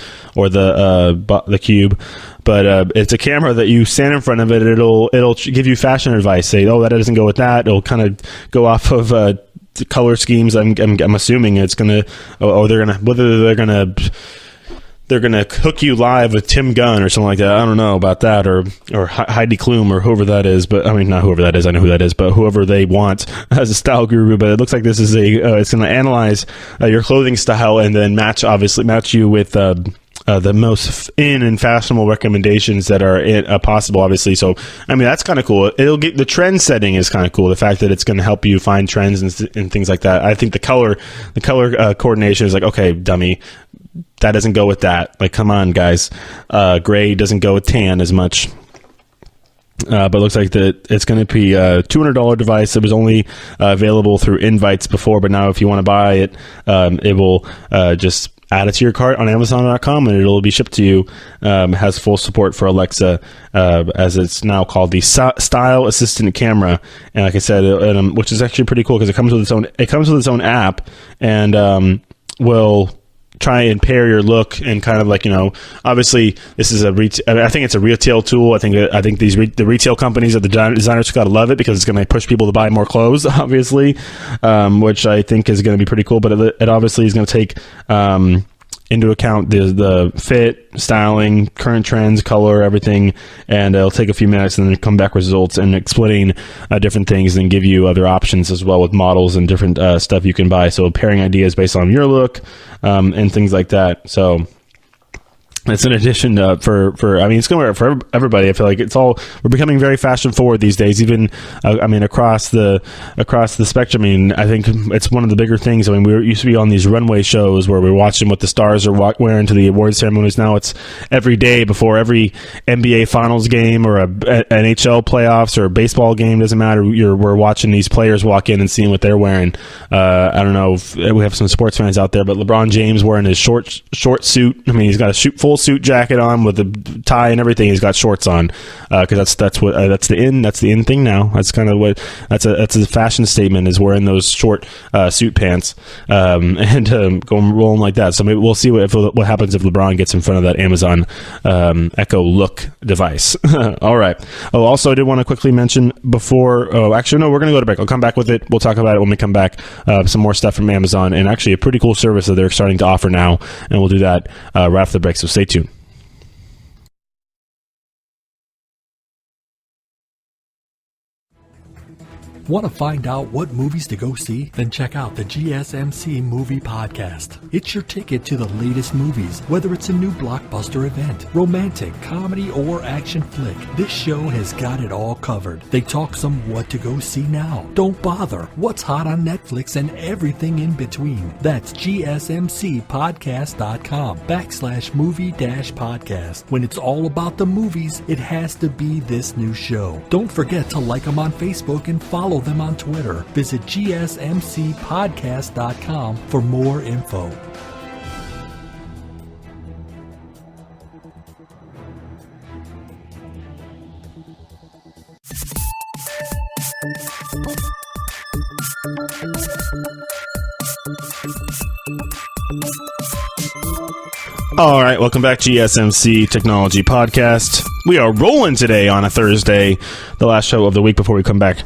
S3: Cube. But it's a camera that you stand in front of it. It'll give you fashion advice. Say, oh, that doesn't go with that. It'll kind of go off of the color schemes. I'm assuming it's gonna, or they're gonna hook you live with Tim Gunn or something like that. I don't know about that, or Heidi Klum or whoever that is. But I mean, not whoever that is. I know who that is, but whoever they want as a style guru. But it looks like this is it's gonna analyze your clothing style and then match you with the most in and fashionable recommendations that are possible, obviously. So, I mean, that's kind of cool. It'll get the trend setting is kind of cool. The fact that it's going to help you find trends and things like that. I think the color coordination is like, okay, dummy, that doesn't go with that. Like, come on, guys. Gray doesn't go with tan as much. But it looks like that it's going to be a $200 device. It was only available through invites before, but now if you want to buy it, it will just add it to your cart on Amazon.com, and it'll be shipped to you. Has full support for Alexa, as it's now called the Style Assistant Camera. And like I said, which is actually pretty cool because it comes with its own app, and will try and pair your look and kind of like, obviously this is I think it's a retail tool. I think the retail companies or the designers got to love it because it's going to push people to buy more clothes, obviously, which I think is going to be pretty cool. But it obviously is going to take into account the fit, styling, current trends, color, everything, and it'll take a few minutes and then come back with results and explain different things and give you other options as well with models and different stuff you can buy. So pairing ideas based on your look and things like that. So It's an addition for I mean, it's going to work for everybody. I feel like we're becoming very fashion forward these days, even across the spectrum. I mean, I think it's one of the bigger things. I mean, we used to be on these runway shows where we're watching what the stars are wearing to the award ceremonies. Now it's every day before every NBA finals game or a NHL playoffs or a baseball game, doesn't matter. We're watching these players walk in and seeing what they're wearing. I don't know if we have some sports fans out there, but LeBron James wearing his short suit. I mean, he's got a full suit jacket on with the tie and everything. He's got shorts on because that's the in thing now. That's kind of what that's a fashion statement, is wearing those short suit pants and going rolling like that. So maybe we'll see what happens if LeBron gets in front of that Amazon Echo Look device. All right. Oh, also I did want to quickly mention before. Oh, actually no, we're going to go to break. I'll come back with it. We'll talk about it when we come back. Some more stuff from Amazon, and actually a pretty cool service that they're starting to offer now, and we'll do that right after the break. So stay tuned.
S2: Want to find out what movies to go see? Then check out the GSMC Movie Podcast. It's your ticket to the latest movies, whether it's a new blockbuster event, romantic, comedy, or action flick. This show has got it all covered. They talk some what to go see now, don't bother, what's hot on Netflix, and everything in between. That's gsmcpodcast.com/movie-podcast. When it's all about the movies, it has to be this new show. Don't forget to like them on Facebook and follow them on Twitter. Visit gsmcpodcast.com for more info.
S3: All right, welcome back to GSMC Technology Podcast. We are rolling today on a Thursday, the last show of the week before we come back,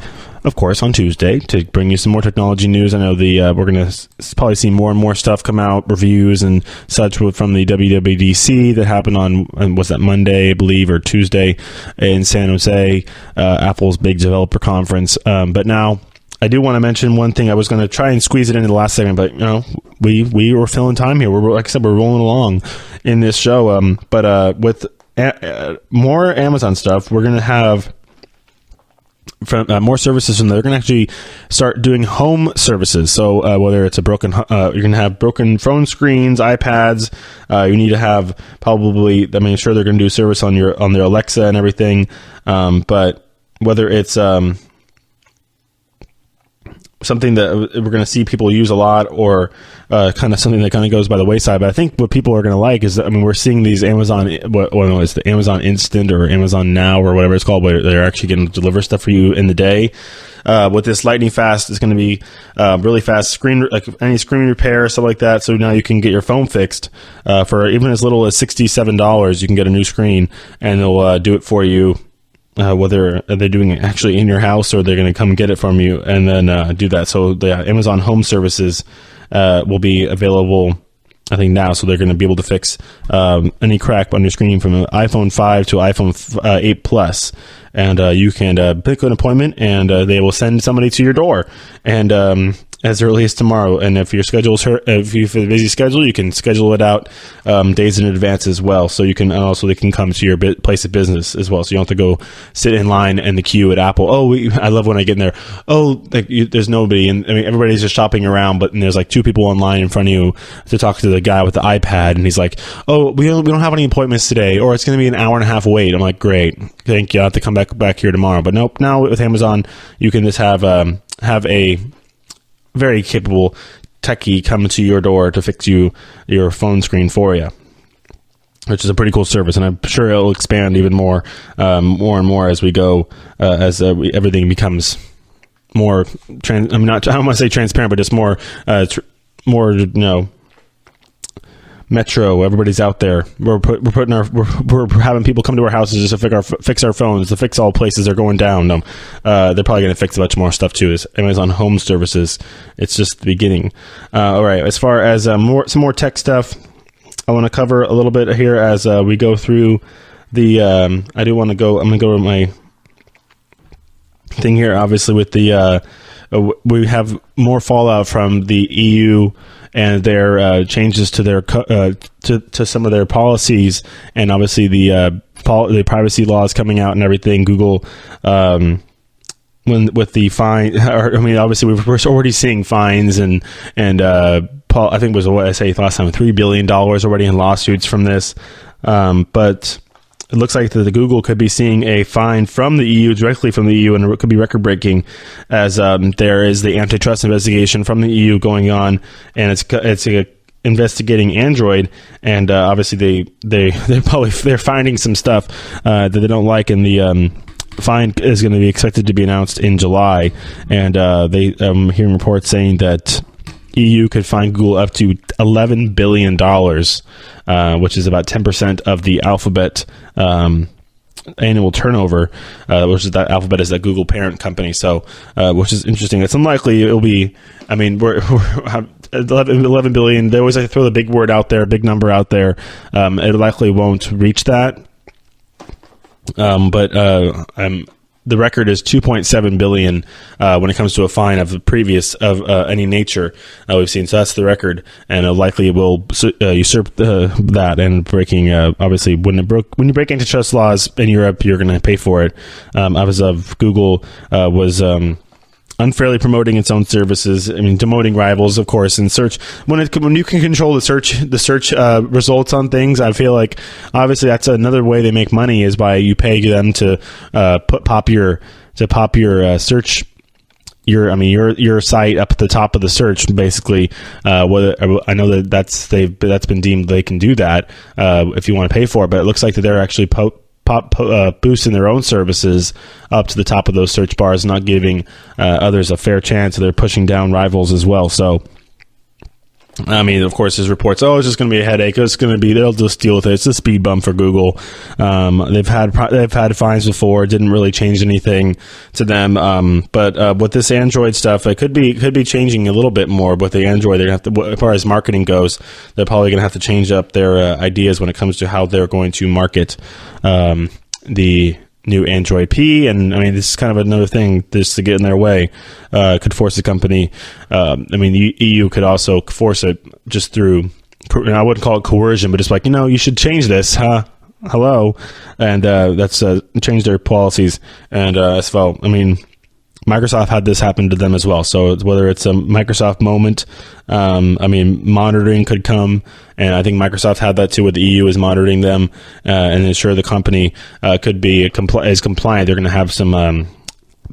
S3: of course, on Tuesday to bring you some more technology news. I know we're going to probably see more and more stuff come out, reviews and such from the WWDC that happened on, was that Monday, I believe, or Tuesday in San Jose, Apple's big developer conference. But now, I do want to mention one thing. I was going to try and squeeze it into the last segment, but we were filling time here. Like I said, we're rolling along in this show. But with more Amazon stuff, we're going to have from more services from there. They're going to actually start doing home services. So whether it's a broken, you're going to have broken phone screens, iPads. You need to have probably. I mean, sure they're going to do service on their Alexa and everything. But whether it's something that we're going to see people use a lot, or kind of something that kind of goes by the wayside. But I think what people are going to like is, we're seeing these Amazon, it's the Amazon Instant or Amazon Now or whatever it's called, where they're actually going to deliver stuff for you in the day. With this lightning fast, it's going to be really fast like any screen repair, stuff like that. So now you can get your phone fixed for even as little as $67. You can get a new screen, and they'll do it for you. Whether they're doing it actually in your house or they're going to come get it from you and then do that. So the Amazon Home Services will be available, I think, now. So they're going to be able to fix any crack on your screen from an iPhone 5 to iPhone 8 Plus. And you can pick an appointment, and they will send somebody to your door. And as early as tomorrow. And if your schedule's if you have a busy schedule, you can schedule it out days in advance as well. So you can, and also they can come to your place of business as well. So you don't have to go sit in line in the queue at Apple. I love when I get in there. There's nobody, and everybody's just shopping around, but there's like two people in line in front of you to talk to the guy with the iPad, and he's like, we don't have any appointments today, or it's going to be an hour and a half wait. I'm like, great, thank you. I'll have to come back here tomorrow. But nope. Now with Amazon, you can just have a very capable techie come to your door to fix your phone screen for you, which is a pretty cool service, and I'm sure it'll expand even more and more as we go, as everything becomes more. I don't want to say transparent, but just more, Metro. Everybody's out there. We're having people come to our houses just to fix our phones. The fix all places are going down. They're probably going to fix a bunch more stuff too. It's Amazon Home Services. It's just the beginning. All right. As far as some more tech stuff, I want to cover a little bit here as we go through the. I'm going to go to my thing here, obviously with the we have more fallout from the EU and their changes to their to some of their policies, and obviously the privacy laws coming out and everything. Google, with the fine, obviously we're already seeing fines and I think it was what I say last time, $3 billion already in lawsuits from this, but it looks like the Google could be seeing a fine from the EU, directly from the EU, and it could be record-breaking, as there is the antitrust investigation from the EU going on, and it's investigating Android, and obviously they're finding some stuff that they don't like, and the fine is going to be expected to be announced in July, and I'm hearing reports saying that EU could fine Google up to $11 billion, which is about 10% of the Alphabet annual turnover, which is that Alphabet is that Google parent company. So, which is interesting. It's unlikely it'll be. I mean, we're 11 billion. They always like to throw the big word out there, big number out there. It likely won't reach that. But the record is 2.7 billion when it comes to a fine of any nature we've seen. So that's the record, and likely it will usurp that. And breaking, obviously, when you break antitrust laws in Europe, you're going to pay for it. Google was unfairly promoting its own services. I mean, demoting rivals, of course, and search. When you can control the search results on things, I feel like obviously that's another way they make money, is by you pay them to pop your search. Your site up at the top of the search, basically. Whether I know that's been deemed they can do that if you want to pay for it, but it looks like that they're actually boosting their own services up to the top of those search bars, not giving others a fair chance. So they're pushing down rivals as well. So, I mean, of course, there's reports, it's just going to be a headache. They'll just deal with it. It's a speed bump for Google. They've had fines before. It didn't really change anything to them. But with this Android stuff, it could be changing a little bit more with the Android. They're going to have to, as far as marketing goes, they're probably going to have to change up their ideas when it comes to how they're going to market the new Android P, and I mean, this is kind of another thing just to get in their way. Could force the company. The EU could also force it just through. I wouldn't call it coercion, but just like, you should change this, huh? Hello, and that's change their policies. And as well, I mean, Microsoft had this happen to them as well. So whether it's a Microsoft moment, monitoring could come, and I think Microsoft had that too, with the EU is monitoring them and ensure the company could be is compliant. They're going to have some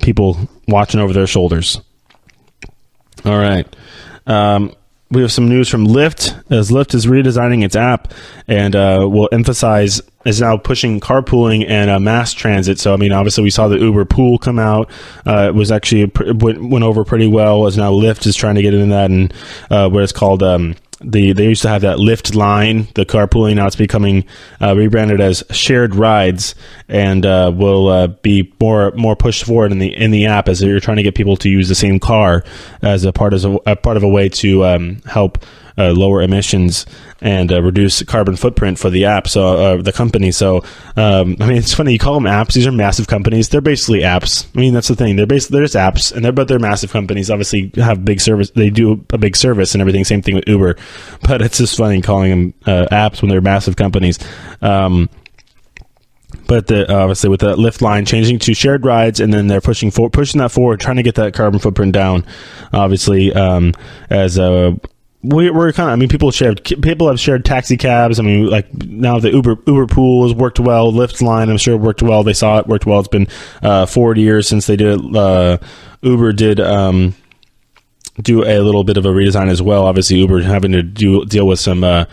S3: people watching over their shoulders. All right. We have some news from Lyft, as Lyft is redesigning its app and is now pushing carpooling and mass transit. So, I mean, obviously we saw the Uber Pool come out. It was actually went over pretty well, as now Lyft is trying to get into that, and where it's called they used to have that Lyft line, the carpooling. Now it's becoming rebranded as shared rides, and will be more pushed forward in the app, as you're trying to get people to use the same car as a part of a way to help lower emissions and reduce carbon footprint for the app, so the company. So it's funny, you call them apps. These are massive companies. They're basically apps. I mean, that's the thing. They're just apps, but they're massive companies. Obviously, have big service. They do a big service and everything. Same thing with Uber, but it's just funny calling them apps when they're massive companies. But obviously, with the Lyft line changing to shared rides, and then they're pushing that forward, trying to get that carbon footprint down. Obviously, as we're kind of, I mean, people have shared taxi cabs. I mean, like now the Uber Pool has worked well. Lyft line, I'm sure, worked well. They saw it worked well. It's been 40 years since they did it. Uber did do a little bit of a redesign as well. Obviously, Uber having to deal with some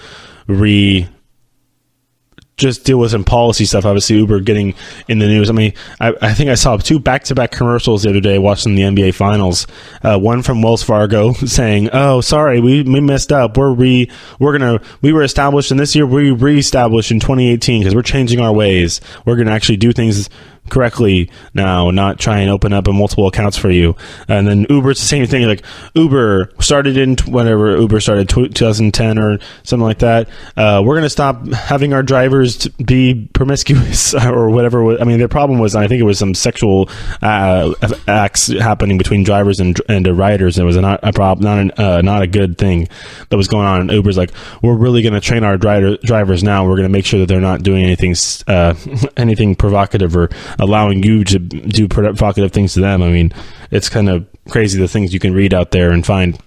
S3: deal with some policy stuff. Obviously, Uber getting in the news. I mean, I think I saw 2 back-to-back commercials the other day watching the NBA Finals. One from Wells Fargo saying, "Oh, sorry, we messed up. We were established, and this year we re-established in 2018 because we're changing our ways. We're going to actually do things correctly now, not try and open up multiple accounts for you. And then Uber, it's the same thing. Like Uber started in whenever Uber started 2010 or something like that. We're going to stop having our drivers be promiscuous or whatever. I mean, their problem was, I think it was some sexual acts happening between drivers and riders. It was not a problem, not a good thing that was going on. And Uber's like, we're really going to train our drivers now. We're going to make sure that they're not doing anything provocative or allowing you to do provocative things to them. I mean, it's kind of crazy the things you can read out there and find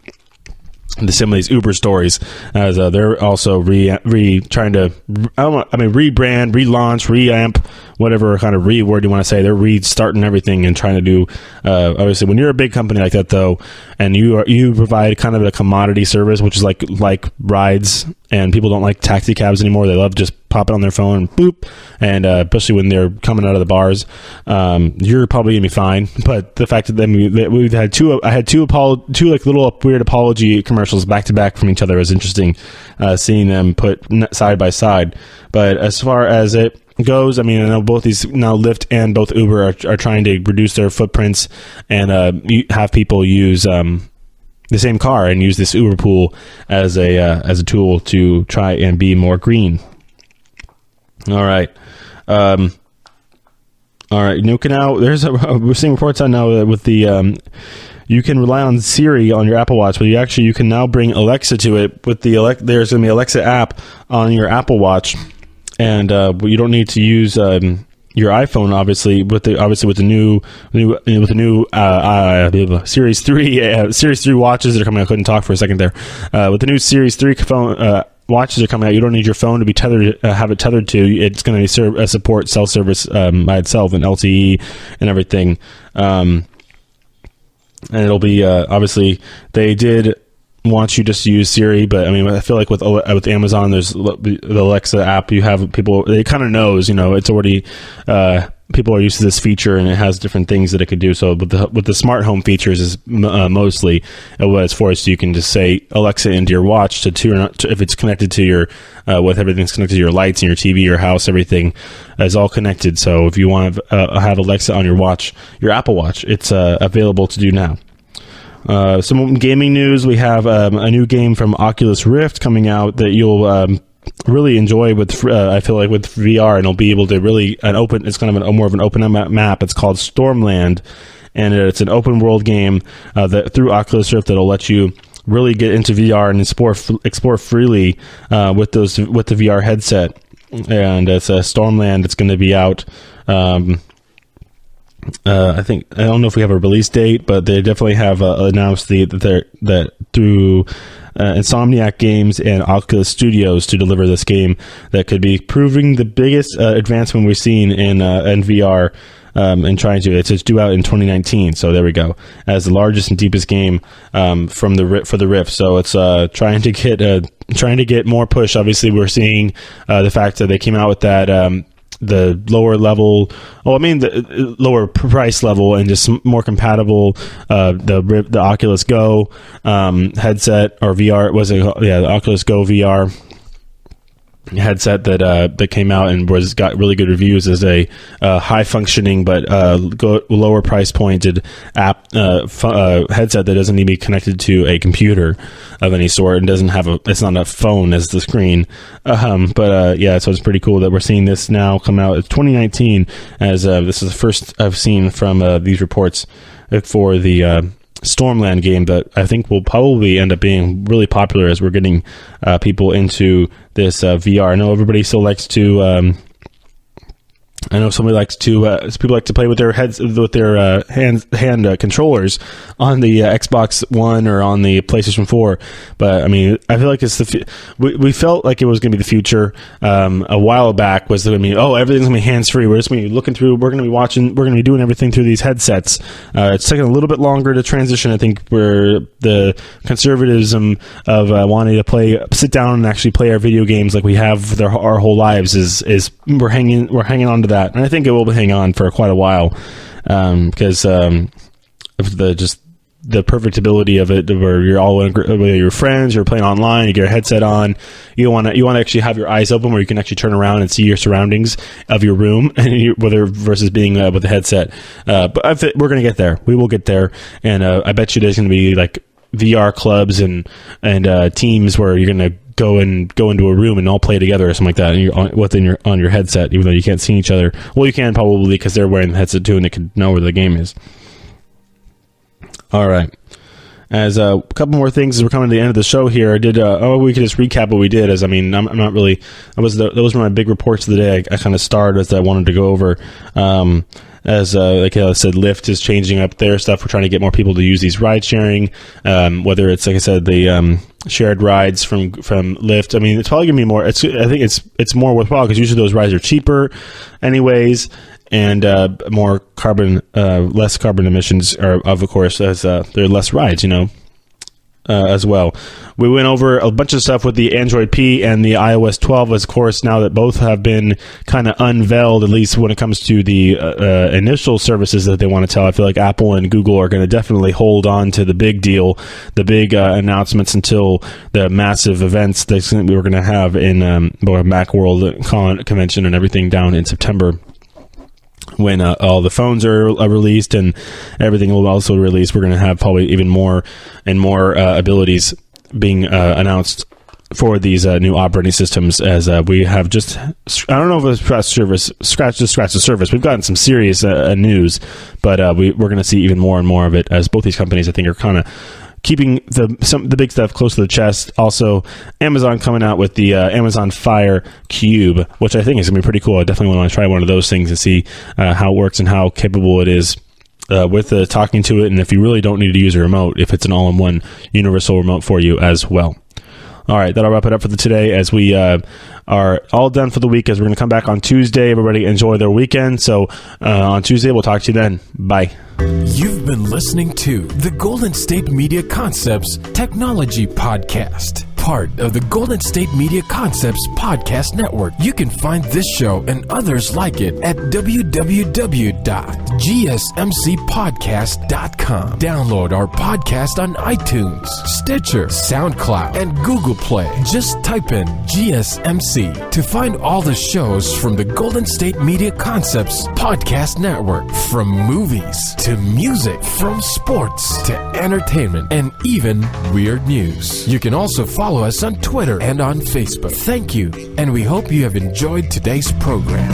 S3: some of these Uber stories, as they're also trying to rebrand, relaunch, reamp, whatever kind of word you want to say. They're restarting everything and trying to do. Obviously, when you're a big company like that, though, and you provide kind of a commodity service, which is like rides, and people don't like taxi cabs anymore. They love just popping on their phone and boop, and especially when they're coming out of the bars, you're probably gonna be fine. But the fact that we've had two like little weird apology commercials back to back from each other is interesting. Seeing them put side by side. But as far as it goes, I mean, I know both these now Lyft and both Uber are trying to reduce their footprints and have people use the same car and use this Uber pool as a tool to try and be more green. All right. We're seeing reports on now with the you can rely on Siri on your Apple Watch, but you can now bring Alexa to it with the there's going to be Alexa app on your Apple Watch, and you don't need to use your iPhone, obviously with the new Series 3 watches that are coming out. I couldn't talk for a second there. With the new Series 3 phone watches are coming out, you don't need your phone to be tethered, have it tethered to. It's going to support cell service by itself and LTE and everything. And it'll be obviously they did want you just to use Siri, but I mean, I feel like with Amazon, there's the Alexa app. You have people, it kind of knows, it's already people are used to this feature, and it has different things that it could do. So with the smart home features is mostly what it's for. So you can just say Alexa into your watch to if it's connected to your with everything's connected to your lights and your TV, your house, everything is all connected. So if you want to have Alexa on your watch, your Apple Watch, it's available to do now. Some gaming news. We have a new game from Oculus Rift coming out that you'll really enjoy with I feel like with VR, and it'll be able to really it's kind of more of an open map. It's called Stormland, and it's an open world game that through Oculus Rift that'll let you really get into VR and explore freely with the VR headset. And it's a Stormland. It's going to be out. I don't know if we have a release date, but they definitely have announced that through Insomniac Games and Oculus Studios to deliver this game that could be proving the biggest advancement we've seen in VR. And it's due out in 2019. So there we go, as the largest and deepest game for the Rift. So it's trying to get more push. Obviously, we're seeing the fact that they came out with that. The lower level, the lower price level, and just more compatible the Oculus Go headset or VR the Oculus Go VR headset that came out and got really good reviews as a high functioning but lower price pointed app headset that doesn't need to be connected to a computer of any sort and it's not a phone as the screen. So it's pretty cool that we're seeing this now come out. It's 2019 as this is the first I've seen from these reports for the Stormland game that I think will probably end up being really popular as we're getting people into this VR. I know everybody still likes to people like to play with their heads, with their hand controllers on the Xbox One or on the PlayStation 4. But I mean, I feel like it's we felt like it was going to be the future a while back. Was going to be everything's going to be hands free. We're just going to be looking through. We're going to be watching. We're going to be doing everything through these headsets. It's taking a little bit longer to transition. I think where the conservatism of wanting to sit down and actually play our video games like we have our whole lives is we're hanging on to that. And I think it will hang on for quite a while because of the the perfectibility of it, where you're all with your friends, you're playing online, you get your headset on, you want to actually have your eyes open where you can actually turn around and see your surroundings of your room, and whether versus being with the headset. But we're going to get there. We will get there, and I bet you there's going to be like VR clubs and teams where you're going to go into a room and all play together or something like that, and you're on your headset, even though you can't see each other. Well, you can probably, because they're wearing the headset too, and they can know where the game is. All right. As a couple more things as we're coming to the end of the show here, I did. We could just recap what we did. As I'm not really. Those were my big reports of the day. I kind of starred as I wanted to go over. Like I said, Lyft is changing up their stuff. We're trying to get more people to use these ride sharing. Whether it's, like I said, the shared rides from Lyft. I mean, it's probably gonna be more. I think it's more worthwhile because usually those rides are cheaper, anyways, and more less carbon emissions of course, as there are less rides, as well. We went over a bunch of stuff with the Android P and the iOS 12, of course, now that both have been kind of unveiled, at least when it comes to the initial services that they want to tell. I feel like Apple and Google are going to definitely hold on to the big deal, the big announcements until the massive events that we're going to have in Macworld convention and everything down in September. When all the phones are released and everything will also release, we're going to have probably even more and more abilities being announced for these new operating systems, as we have just, I don't know if it's scratch the surface. We've gotten some serious news, but we're going to see even more and more of it, as both these companies, I think, are kind of keeping the big stuff close to the chest. Also, Amazon coming out with the Amazon Fire Cube, which I think is going to be pretty cool. I definitely want to try one of those things and see how it works and how capable it is with talking to it, and if you really don't need to use a remote, if it's an all-in-one universal remote for you as well. All right, that'll wrap it up for today, as we are all done for the week, as we're going to come back on Tuesday. Everybody enjoy their weekend. So on Tuesday, we'll talk to you then. Bye.
S1: You've been listening to the Golden State Media Concepts Technology Podcast, part of the Golden State Media Concepts Podcast Network. You can find this show and others like it at www.gsmcpodcast.com. Download our podcast on iTunes, Stitcher, SoundCloud, and Google Play. Just type in GSMC to find all the shows from the Golden State Media Concepts Podcast Network, from movies to music, from sports to entertainment, and even weird news. You can also follow us on Twitter and on Facebook. Thank you, and we hope you have enjoyed today's program.